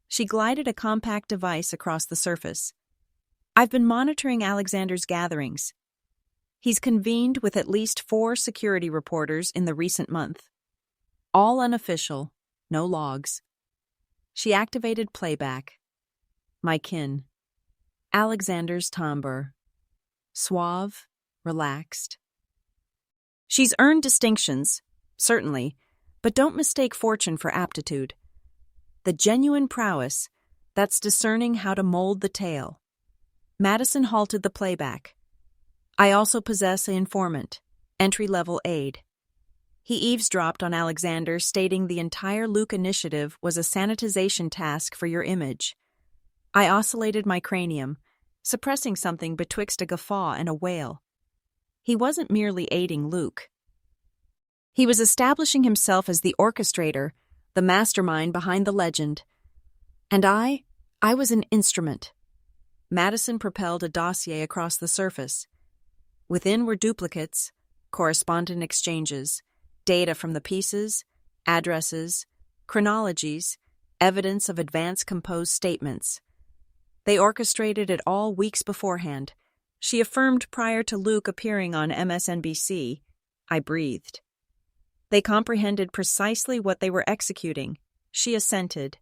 She glided a compact device across the surface. I've been monitoring Alexander's gatherings. He's convened with at least 4 security reporters in the recent month. All unofficial, no logs. She activated playback. My kin. Alexander's timbre. Suave, relaxed. She's earned distinctions, certainly, but don't mistake fortune for aptitude. The genuine prowess, that's discerning how to mold the tale. Madison halted the playback. I also possess an informant, entry-level aide. He eavesdropped on Alexander, stating the entire Luke initiative was a sanitization task for your image. I oscillated my cranium, suppressing something betwixt a guffaw and a wail. He wasn't merely aiding Luke. He was establishing himself as the orchestrator, the mastermind behind the legend. And I was an instrument. Madison propelled a dossier across the surface. Within were duplicates, correspondent exchanges, data from the pieces, addresses, chronologies, evidence of advance composed statements. They orchestrated it all weeks beforehand. She affirmed prior to Luke appearing on MSNBC. I breathed. They comprehended precisely what they were executing. She assented.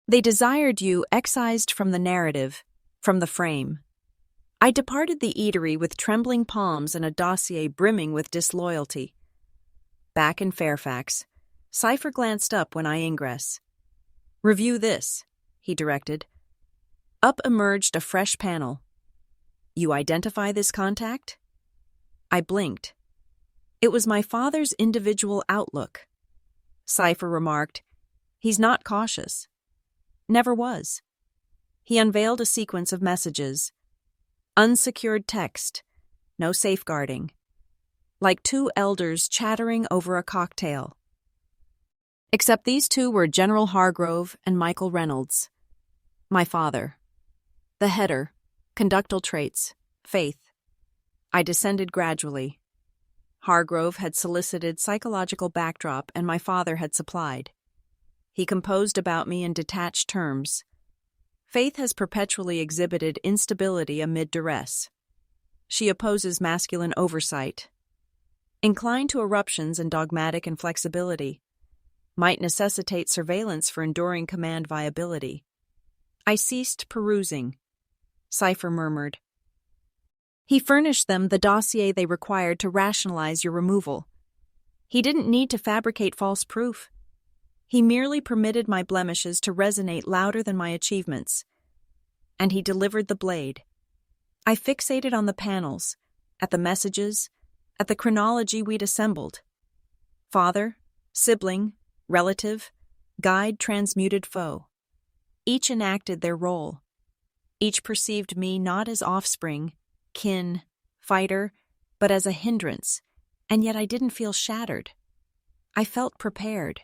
They desired you excised from the narrative, from the frame. I departed the eatery with trembling palms and a dossier brimming with disloyalty. Back in Fairfax, Cypher glanced up when I ingress. Review this, he directed. Up emerged a fresh panel. You identify this contact? I blinked. It was my father's individual outlook. Cypher remarked, he's not cautious. Never was. He unveiled a sequence of messages. Unsecured text. No safeguarding. like two elders chattering over a cocktail. Except these two were General Hargrove and Michael Reynolds. My father. The header, conductal traits, faith. I descended gradually. Hargrove had solicited psychological backdrop and my father had supplied. He composed about me in detached terms. Faith has perpetually exhibited instability amid duress. She opposes masculine oversight. Inclined to eruptions and dogmatic inflexibility, might necessitate surveillance for enduring command viability. I ceased perusing. Cypher murmured. He furnished them the dossier they required to rationalize your removal. He didn't need to fabricate false proof. He merely permitted my blemishes to resonate louder than my achievements. And he delivered the blade. I fixated on the panels, at the messages, at the chronology we'd assembled. Father, sibling, relative, guide, transmuted foe. Each enacted their role. Each perceived me not as offspring, kin, fighter, but as a hindrance, and yet I didn't feel shattered. I felt prepared.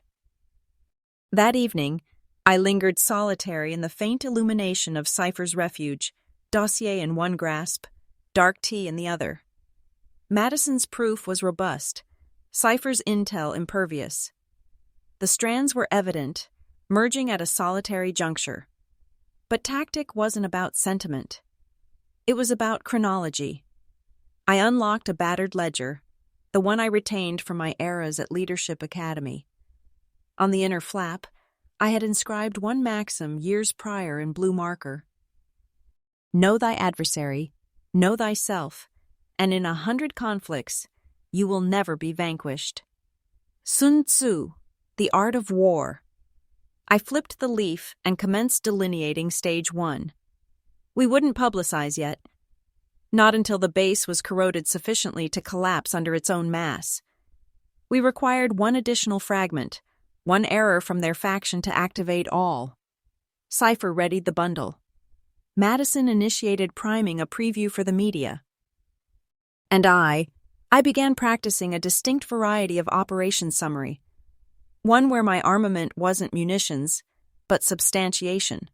That evening, I lingered solitary in the faint illumination of Cypher's refuge, dossier in one grasp, dark tea in the other. Madison's proof was robust, Cypher's intel impervious. The strands were evident, merging at a solitary juncture. But tactic wasn't about sentiment. It was about chronology. I unlocked a battered ledger, the one I retained from my eras at Leadership Academy. On the inner flap, I had inscribed one maxim years prior in blue marker. Know thy adversary, know thyself, and in 100 conflicts, you will never be vanquished. Sun Tzu, The Art of War. I flipped the leaf and commenced delineating stage 1. We wouldn't publicize yet. Not until the base was corroded sufficiently to collapse under its own mass. We required one additional fragment, one error from their faction to activate all. Cypher readied the bundle. Madison initiated priming a preview for the media. And I began practicing a distinct variety of operations summary. One where my armament wasn't munitions, but substantiation.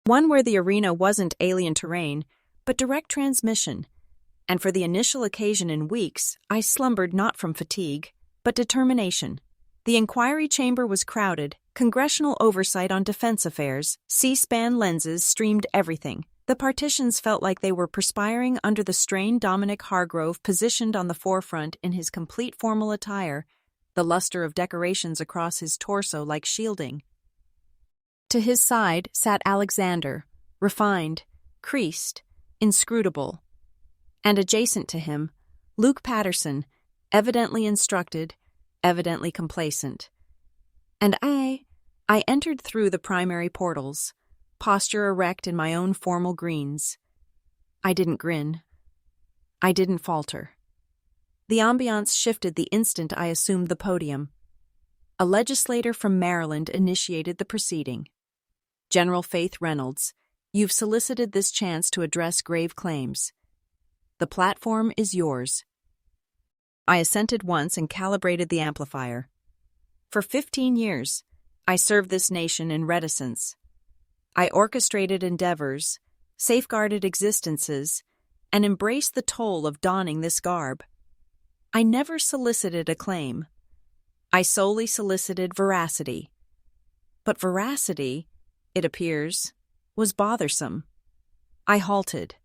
One where the arena wasn't alien terrain, but direct transmission. And for the initial occasion in weeks, I slumbered not from fatigue, but determination. The inquiry chamber was crowded, congressional oversight on defense affairs, C-SPAN lenses streamed everything. The partitions felt like they were perspiring under the strain Dominic Hargrove positioned on the forefront in his complete formal attire, the luster of decorations across his torso like shielding. To his side sat Alexander, refined, creased, inscrutable. And adjacent to him, Luke Patterson, evidently instructed, evidently complacent. And I entered through the primary portals, posture erect in my own formal greens. I didn't grin. I didn't falter. The ambiance shifted the instant I assumed the podium. A legislator from Maryland initiated the proceeding. General Faith Reynolds, you've solicited this chance to address grave claims. The platform is yours. I assented once and calibrated the amplifier. For 15 years, I served this nation in reticence. I orchestrated endeavors, safeguarded existences, and embraced the toll of donning this garb. I never solicited acclaim. I solely solicited veracity. But veracity, it appears, was bothersome. I halted.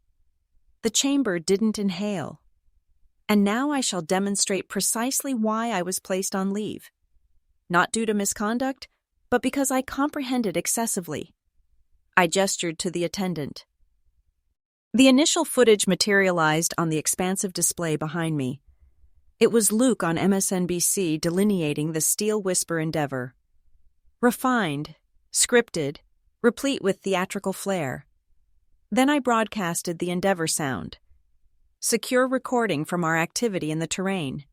The chamber didn't inhale. And now I shall demonstrate precisely why I was placed on leave. Not due to misconduct, but because I comprehended excessively. I gestured to the attendant. The initial footage materialized on the expansive display behind me. It was Luke on MSNBC delineating the Steel Whisper endeavor. Refined, scripted, replete with theatrical flair. Then I broadcasted the endeavor sound. Secure recording from our activity in the terrain.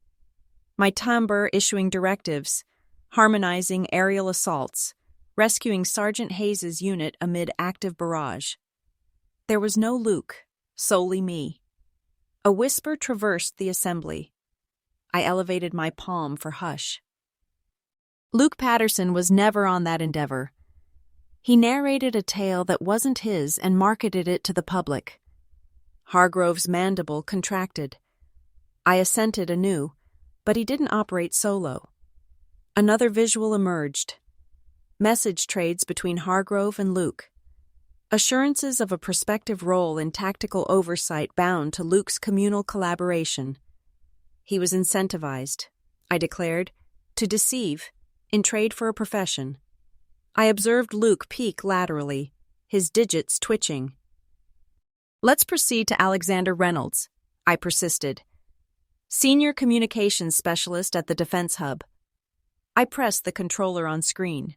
My timbre issuing directives, harmonizing aerial assaults, rescuing Sergeant Hayes's unit amid active barrage. There was no Luke, solely me. A whisper traversed the assembly. I elevated my palm for hush. Luke Patterson was never on that endeavor. He narrated a tale that wasn't his and marketed it to the public. Hargrove's mandible contracted. I assented anew, but he didn't operate solo. Another visual emerged. Message trades between Hargrove and Luke. Assurances of a prospective role in tactical oversight bound to Luke's communal collaboration. He was incentivized, I declared, to deceive, in trade for a profession. I observed Luke peek laterally, his digits twitching. Let's proceed to Alexander Reynolds, I persisted. Senior Communications Specialist at the Defense Hub. I pressed the controller on screen.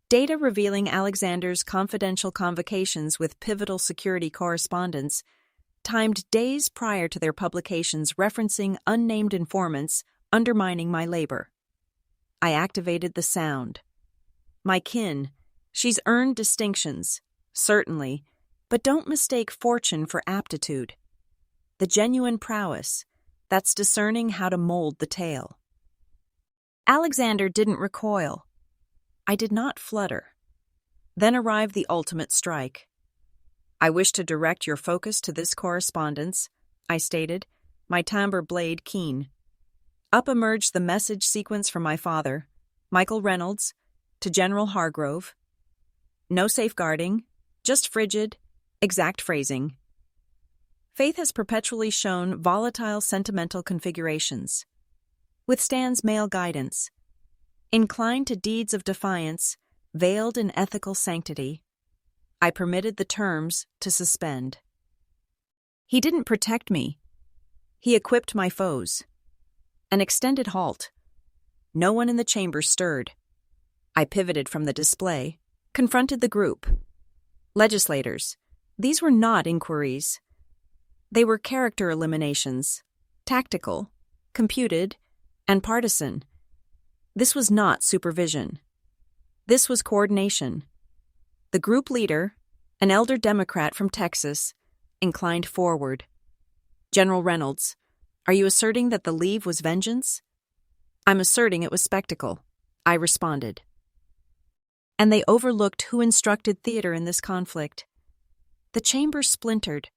Data revealing Alexander's confidential convocations with pivotal security correspondents, timed days prior to their publications referencing unnamed informants undermining my labor. I activated the sound. My kin, she's earned distinctions, certainly, but don't mistake fortune for aptitude. The genuine prowess, that's discerning how to mold the tale. Alexander didn't recoil. I did not flutter. Then arrived the ultimate strike. I wish to direct your focus to this correspondence, I stated, my timbre blade keen. Up emerged the message sequence from my father, Michael Reynolds, to General Hargrove. No safeguarding, just frigid, exact phrasing. Faith has perpetually shown volatile sentimental configurations. Withstands male guidance. Inclined to deeds of defiance, veiled in ethical sanctity. I permitted the terms to suspend. He didn't protect me. He equipped my foes. An extended halt. No one in the chamber stirred. I pivoted from the display, confronted the group. Legislators, these were not inquiries. They were character eliminations, tactical, computed, and partisan. This was not supervision. This was coordination. The group leader, an elder Democrat from Texas, inclined forward. General Reynolds, are you asserting that the leave was vengeance? I'm asserting it was spectacle, I responded. And they overlooked who instructed theater in this conflict. The chamber splintered.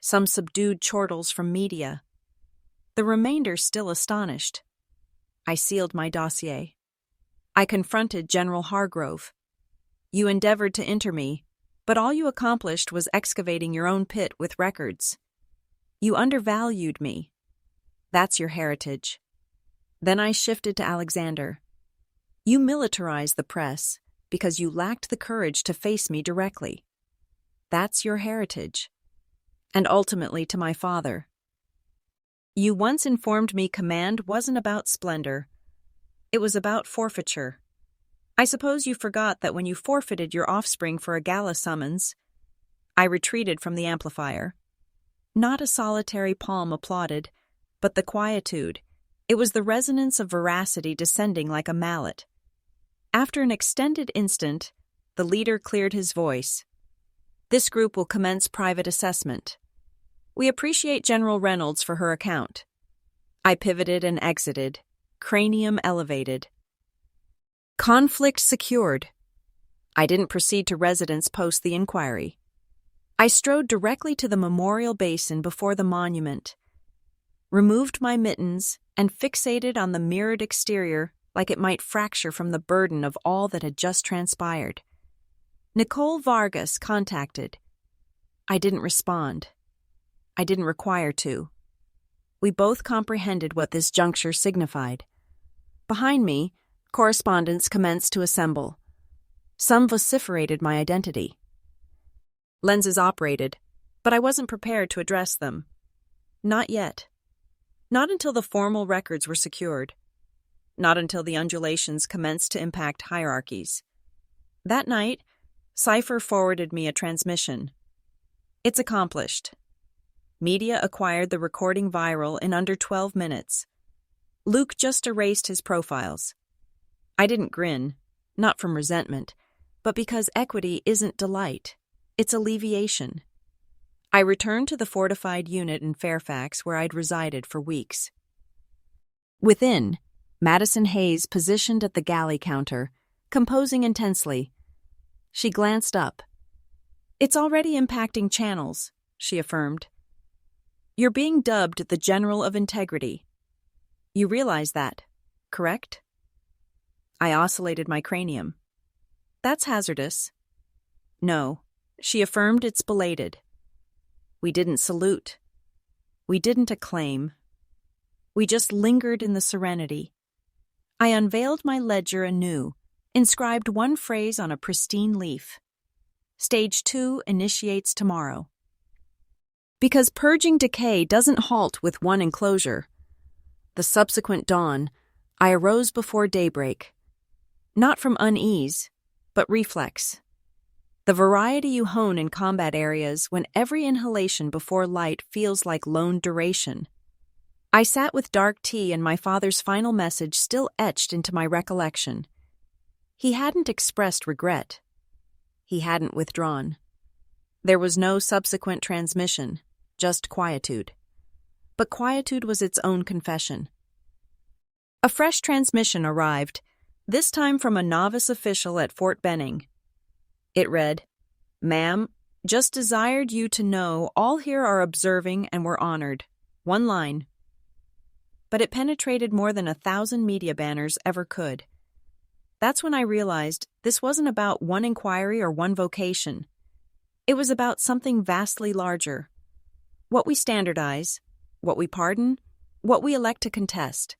Some subdued chortles from media. The remainder still astonished. I sealed my dossier. I confronted General Hargrove. You endeavored to enter me, but all you accomplished was excavating your own pit with records. You undervalued me. That's your heritage. Then I shifted to Alexander. You militarized the press because you lacked the courage to face me directly. That's your heritage. And ultimately to my father. You once informed me command wasn't about splendor. It was about forfeiture. I suppose you forgot that when you forfeited your offspring for a gala summons, I retreated from the amplifier. Not a solitary palm applauded, but the quietude. It was the resonance of veracity descending like a mallet. After an extended instant, the leader cleared his voice. This group will commence private assessment. We appreciate General Reynolds for her account. I pivoted and exited, cranium elevated. Conflict secured. I didn't proceed to residence post the inquiry. I strode directly to the memorial basin before the monument, removed my mittens, and fixated on the mirrored exterior like it might fracture from the burden of all that had just transpired. Nicole Vargas contacted. I didn't respond. I didn't require to. We both comprehended what this juncture signified. Behind me, correspondents commenced to assemble. Some vociferated my identity. Lenses operated, but I wasn't prepared to address them. Not yet. Not until the formal records were secured. Not until the undulations commenced to impact hierarchies. That night, Cypher forwarded me a transmission. It's accomplished. Media acquired the recording viral in under 12 minutes. Luke just erased his profiles. I didn't grin, not from resentment, but because equity isn't delight. It's alleviation. I returned to the fortified unit in Fairfax where I'd resided for weeks. Within, Madison Hayes positioned at the galley counter, composing intensely. She glanced up. "It's already impacting channels," she affirmed. "You're being dubbed the General of Integrity. You realize that, correct?" I oscillated my cranium. "That's hazardous." "No," she affirmed, "it's belated. We didn't salute. We didn't acclaim. We just lingered in the serenity." I unveiled my ledger anew, inscribed one phrase on a pristine leaf. Stage 2 initiates tomorrow. Because purging decay doesn't halt with one enclosure. The subsequent dawn, I arose before daybreak. Not from unease, but reflex. The variety you hone in combat areas when every inhalation before light feels like lone duration. I sat with dark tea and my father's final message still etched into my recollection. He hadn't expressed regret. He hadn't withdrawn. There was no subsequent transmission, just quietude. But quietude was its own confession. A fresh transmission arrived, this time from a novice official at Fort Benning. It read, "Ma'am, just desired you to know all here are observing and were honored." One line. But it penetrated more than 1,000 media banners ever could. That's when I realized this wasn't about one inquiry or one vocation. It was about something vastly larger. What we standardize, what we pardon, what we elect to contest.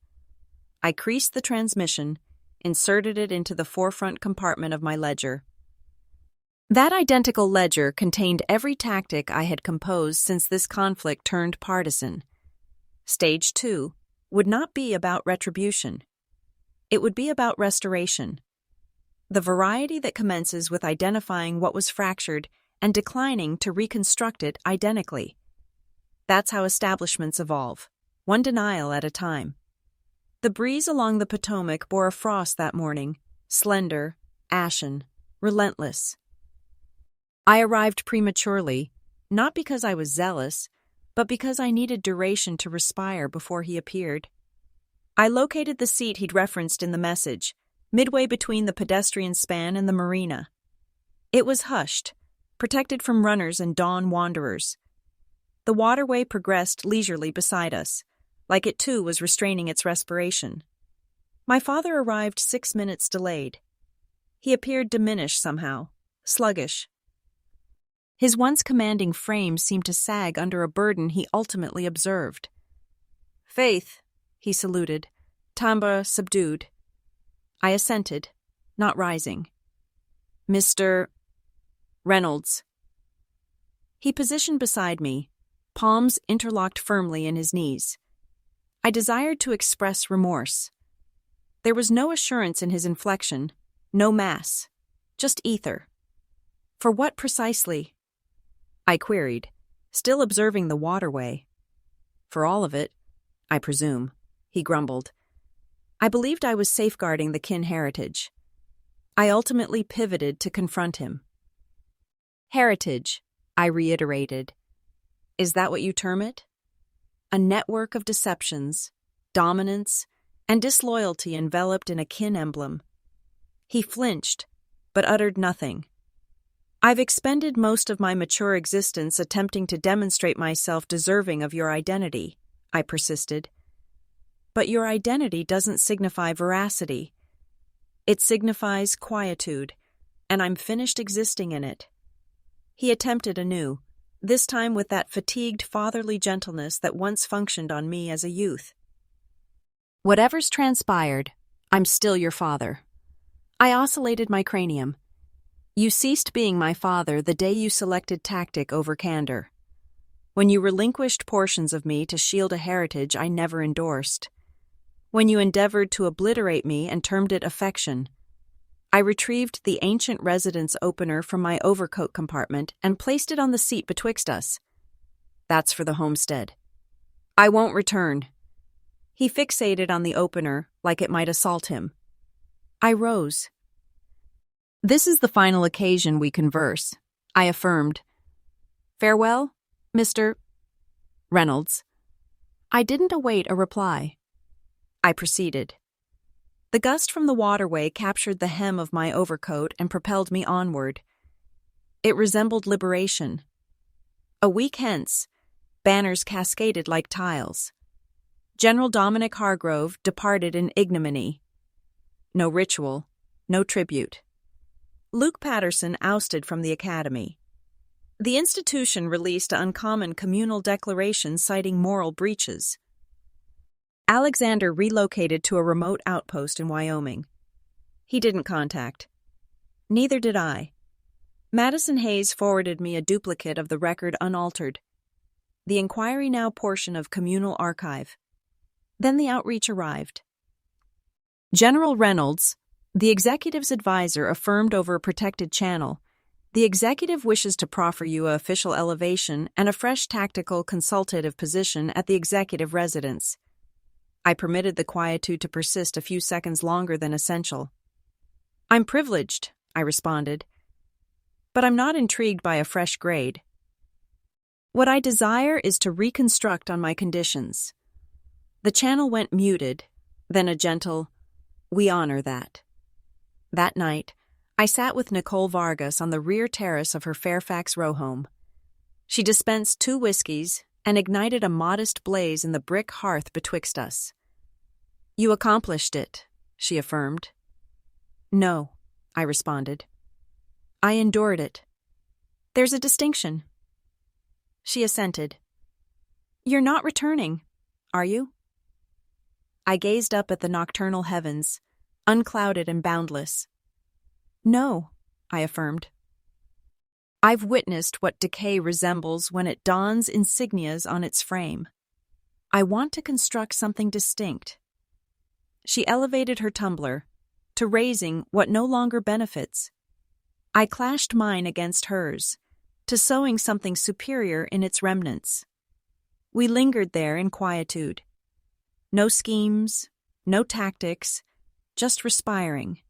I creased the transmission, inserted it into the forefront compartment of my ledger. That identical ledger contained every tactic I had composed since this conflict turned partisan. Stage 2 would not be about retribution. It would be about restoration. The variety that commences with identifying what was fractured and declining to reconstruct it identically. That's how establishments evolve, one denial at a time. The breeze along the Potomac bore a frost that morning, slender, ashen, relentless. I arrived prematurely, not because I was zealous, but because I needed duration to respire before he appeared. I located the seat he'd referenced in the message, midway between the pedestrian span and the marina. It was hushed, protected from runners and dawn wanderers. The waterway progressed leisurely beside us, like it too was restraining its respiration. My father arrived 6 minutes delayed. He appeared diminished somehow, sluggish. His once commanding frame seemed to sag under a burden he ultimately observed. "Faith," he saluted, timbre subdued. I assented, not rising. "Mr. Reynolds." He positioned beside me, palms interlocked firmly in his knees. I desired to express remorse. There was no assurance in his inflection, no mass, just ether. "For what precisely?" I queried, still observing the waterway. "For all of it, I presume," he grumbled. I believed I was safeguarding the kin heritage. I ultimately pivoted to confront him. "Heritage," I reiterated. "Is that what you term it? A network of deceptions, dominance, and disloyalty enveloped in a kin emblem." He flinched, but uttered nothing. "I've expended most of my mature existence attempting to demonstrate myself deserving of your identity," I persisted. "But your identity doesn't signify veracity. It signifies quietude, and I'm finished existing in it." He attempted anew, this time with that fatigued fatherly gentleness that once functioned on me as a youth. "Whatever's transpired, I'm still your father." I oscillated my cranium. "You ceased being my father the day you selected tactic over candor. When you relinquished portions of me to shield a heritage I never endorsed. When you endeavored to obliterate me and termed it affection. I retrieved the ancient residence opener from my overcoat compartment and placed it on the seat betwixt us. That's for the homestead. I won't return." He fixated on the opener like it might assault him. I rose. "This is the final occasion we converse," I affirmed. "Farewell, Mr. Reynolds." I didn't await a reply. I proceeded. The gust from the waterway captured the hem of my overcoat and propelled me onward. It resembled liberation. A week hence, banners cascaded like tiles. General Dominic Hargrove departed in ignominy. No ritual, no tribute. Luke Patterson ousted from the academy. The institution released an uncommon communal declaration citing moral breaches. Alexander relocated to a remote outpost in Wyoming. He didn't contact. Neither did I. Madison Hayes forwarded me a duplicate of the record unaltered. The Inquiry Now portion of Communal Archive. Then the outreach arrived. General Reynolds, the executive's advisor, affirmed over a protected channel, "The executive wishes to proffer you an official elevation and a fresh tactical consultative position at the executive residence." I permitted the quietude to persist a few seconds longer than essential. "I'm privileged," I responded, "but I'm not intrigued by a fresh grade. What I desire is to reconstruct on my conditions." The channel went muted, then a gentle, "We honor that." That night, I sat with Nicole Vargas on the rear terrace of her Fairfax row home. She dispensed 2 whiskeys and ignited a modest blaze in the brick hearth betwixt us. "You accomplished it," she affirmed. "No," I responded. "I endured it. There's a distinction." She assented. "You're not returning, are you?" I gazed up at the nocturnal heavens, unclouded and boundless. "No," I affirmed. "I've witnessed what decay resembles when it dons insignias on its frame. I want to construct something distinct." She elevated her tumbler, to raising what no longer benefits. I clashed mine against hers, to sowing something superior in its remnants. We lingered there in quietude. No schemes, no tactics, just respiring.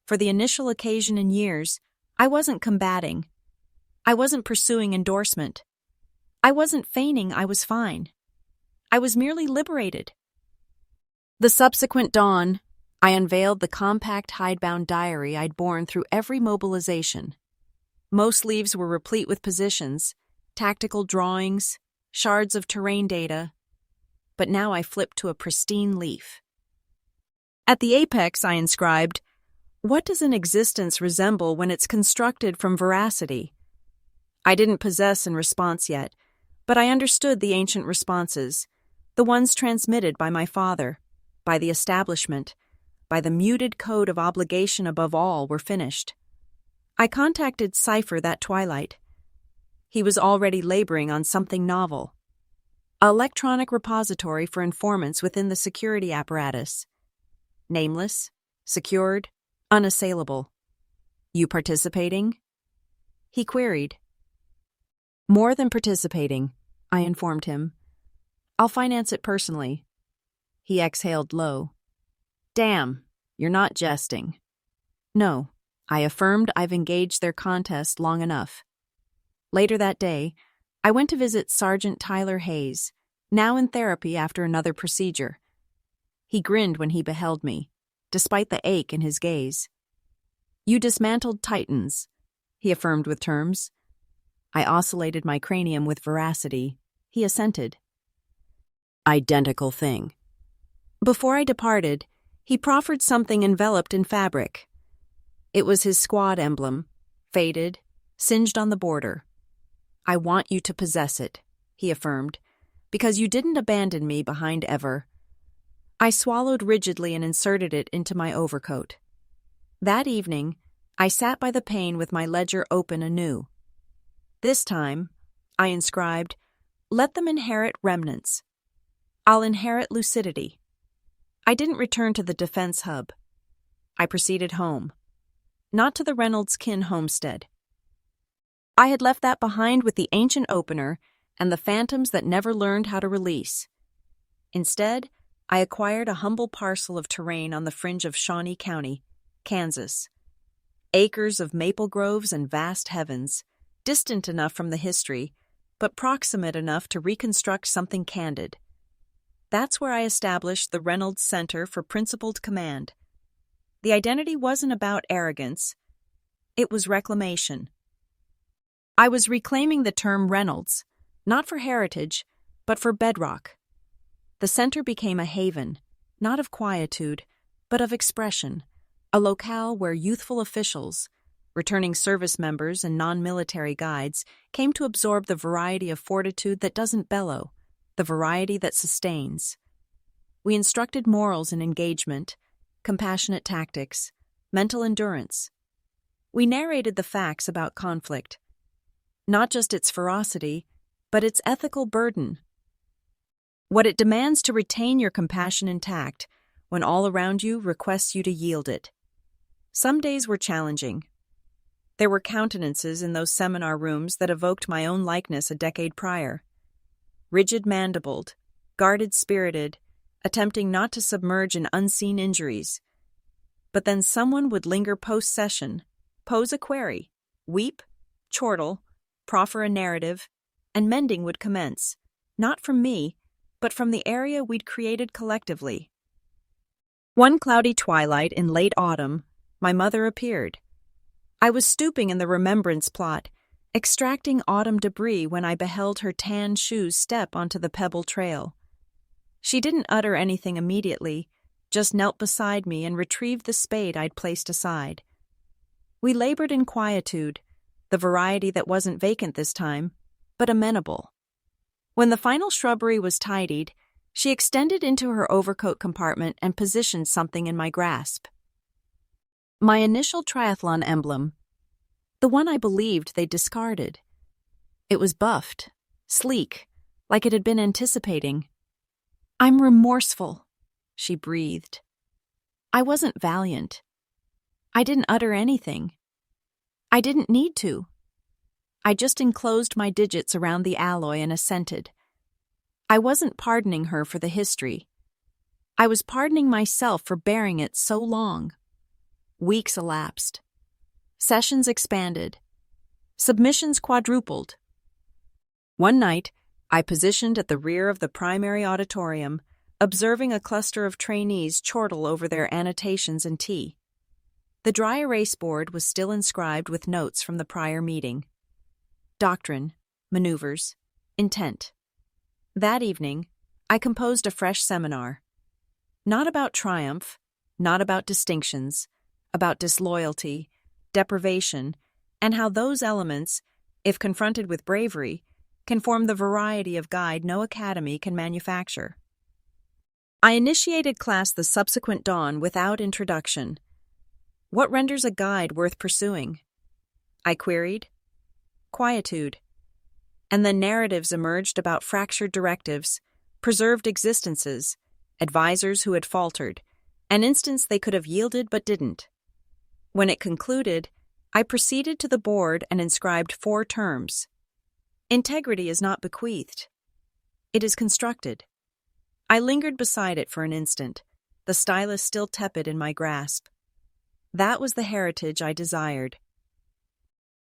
For the initial occasion in years, I wasn't combating. I wasn't pursuing endorsement. I wasn't feigning I was fine. I was merely liberated. The subsequent dawn, I unveiled the compact hidebound diary I'd borne through every mobilization. Most leaves were replete with positions, tactical drawings, shards of terrain data, but now I flipped to a pristine leaf. At the apex, I inscribed, "What does an existence resemble when it's constructed from veracity?" I didn't possess a response yet, but I understood the ancient responses, the ones transmitted by my father, by the establishment, by the muted code of obligation above all, were finished. I contacted Cypher that twilight. He was already laboring on something novel. An electronic repository for informants within the security apparatus. Nameless, secured, unassailable. "You participating?" He queried. "More than participating," I informed him. "I'll finance it personally." He exhaled low. "Damn, you're not jesting." "No," I affirmed. "I've engaged their contest long enough." Later that day, I went to visit Sergeant Tyler Hayes, now in therapy after another procedure. He grinned when he beheld me, despite the ache in his gaze. "You dismantled titans," he affirmed with terms. I oscillated my cranium with veracity. He assented. "Identical thing." Before I departed, he proffered something enveloped in fabric. It was his squad emblem, faded, singed on the border. "I want you to possess it," he affirmed, "because you didn't abandon me behind ever." I swallowed rigidly and inserted it into my overcoat. That evening, I sat by the pane with my ledger open anew. This time, I inscribed, "Let them inherit remnants. I'll inherit lucidity." I didn't return to the defense hub. I proceeded home. Not to the Reynolds kin homestead. I had left that behind with the ancient opener and the phantoms that never learned how to release. Instead, I acquired a humble parcel of terrain on the fringe of Shawnee County, Kansas. Acres of maple groves and vast heavens, distant enough from the history, but proximate enough to reconstruct something candid. That's where I established the Reynolds Center for Principled Command. The identity wasn't about arrogance, it was reclamation. I was reclaiming the term Reynolds, not for heritage, but for bedrock. The center became a haven, not of quietude, but of expression, a locale where youthful officials, returning service members and non-military guides, came to absorb the variety of fortitude that doesn't bellow, the variety that sustains. We instructed morals in engagement, compassionate tactics, mental endurance. We narrated the facts about conflict, not just its ferocity, but its ethical burden. What it demands to retain your compassion intact when all around you requests you to yield it. Some days were challenging. There were countenances in those seminar rooms that evoked my own likeness a decade prior. Rigid-mandibled, guarded-spirited, attempting not to submerge in unseen injuries. But then someone would linger post-session, pose a query, weep, chortle, proffer a narrative, and mending would commence, not from me, but from the area we'd created collectively. One cloudy twilight in late autumn, my mother appeared. I was stooping in the remembrance plot, extracting autumn debris when I beheld her tan shoes step onto the pebble trail. She didn't utter anything immediately, just knelt beside me and retrieved the spade I'd placed aside. We labored in quietude, the variety that wasn't vacant this time, but amenable. When the final shrubbery was tidied, she extended into her overcoat compartment and positioned something in my grasp. My initial triathlon emblem, the one I believed they'd discarded. It was buffed, sleek, like it had been anticipating. "I'm remorseful," she breathed. I wasn't valiant. I didn't utter anything. I didn't need to. I just enclosed my digits around the alloy and assented. I wasn't pardoning her for the history. I was pardoning myself for bearing it so long. Weeks elapsed. Sessions expanded. Submissions quadrupled. One night, I positioned at the rear of the primary auditorium, observing a cluster of trainees chortle over their annotations and tea. The dry erase board was still inscribed with notes from the prior meeting. Doctrine, maneuvers, intent. That evening, I composed a fresh seminar. Not about triumph, not about distinctions, about disloyalty, deprivation, and how those elements, if confronted with bravery, can form the variety of guide no academy can manufacture. I initiated class the subsequent dawn without introduction. What renders a guide worth pursuing? I queried. Quietude. And then narratives emerged about fractured directives, preserved existences, advisors who had faltered, an instance they could have yielded but didn't. When it concluded, I proceeded to the board and inscribed 4 terms. Integrity is not bequeathed. It is constructed. I lingered beside it for an instant, the stylus still tepid in my grasp. That was the heritage I desired.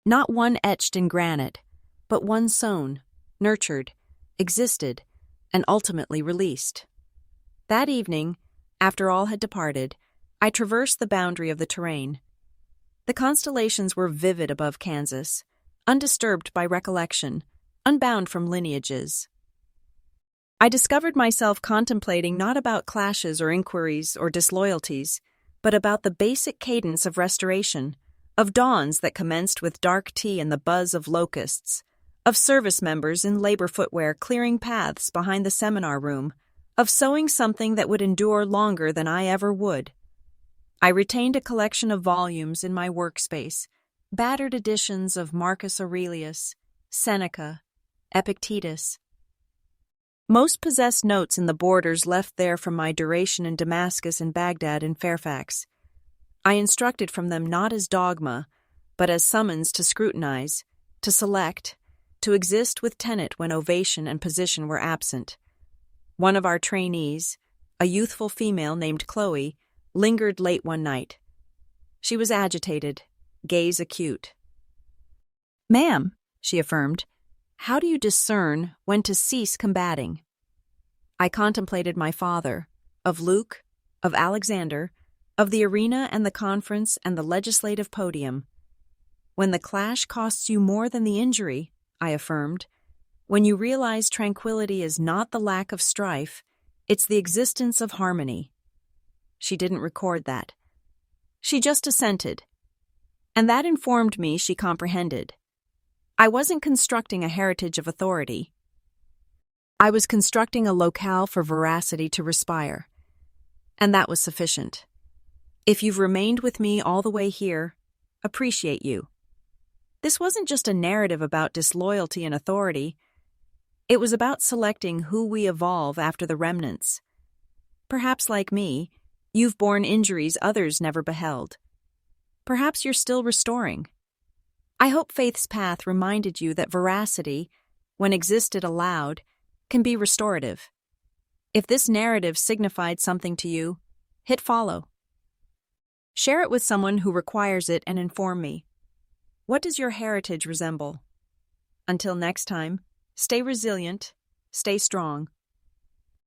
Not one etched in granite, but one sown, nurtured, existed, and ultimately released. That evening, after all had departed, I traversed the boundary of the terrain. The constellations were vivid above Kansas, undisturbed by recollection, unbound from lineages. I discovered myself contemplating not about clashes or inquiries or disloyalties, but about the basic cadence of restoration, of dawns that commenced with dark tea and the buzz of locusts, of service members in labor footwear clearing paths behind the seminar room, of sowing something that would endure longer than I ever would. I retained a collection of volumes in my workspace, battered editions of Marcus Aurelius, Seneca, Epictetus. Most possessed notes in the borders left there from my duration in Damascus and Baghdad and Fairfax. I instructed from them not as dogma, but as summons to scrutinize, to select, to exist with tenet when ovation and position were absent. One of our trainees, a youthful female named Chloe, lingered late one night. She was agitated, gaze acute. "Ma'am," she affirmed, "how do you discern when to cease combating?" I contemplated my father, of Luke, of Alexander, of the arena and the conference and the legislative podium. When the clash costs you more than the injury, I affirmed, when you realize tranquility is not the lack of strife, it's the existence of harmony. She didn't record that. She just assented. And that informed me she comprehended. I wasn't constructing a heritage of authority. I was constructing a locale for veracity to respire. And that was sufficient. If you've remained with me all the way here, appreciate you. This wasn't just a narrative about disloyalty and authority. It was about selecting who we evolve after the remnants. Perhaps like me, you've borne injuries others never beheld. Perhaps you're still restoring. I hope Faith's path reminded you that veracity, when existed aloud, can be restorative. If this narrative signified something to you, hit follow. Share it with someone who requires it and inform me. What does your heritage resemble? Until next time, stay resilient, stay strong.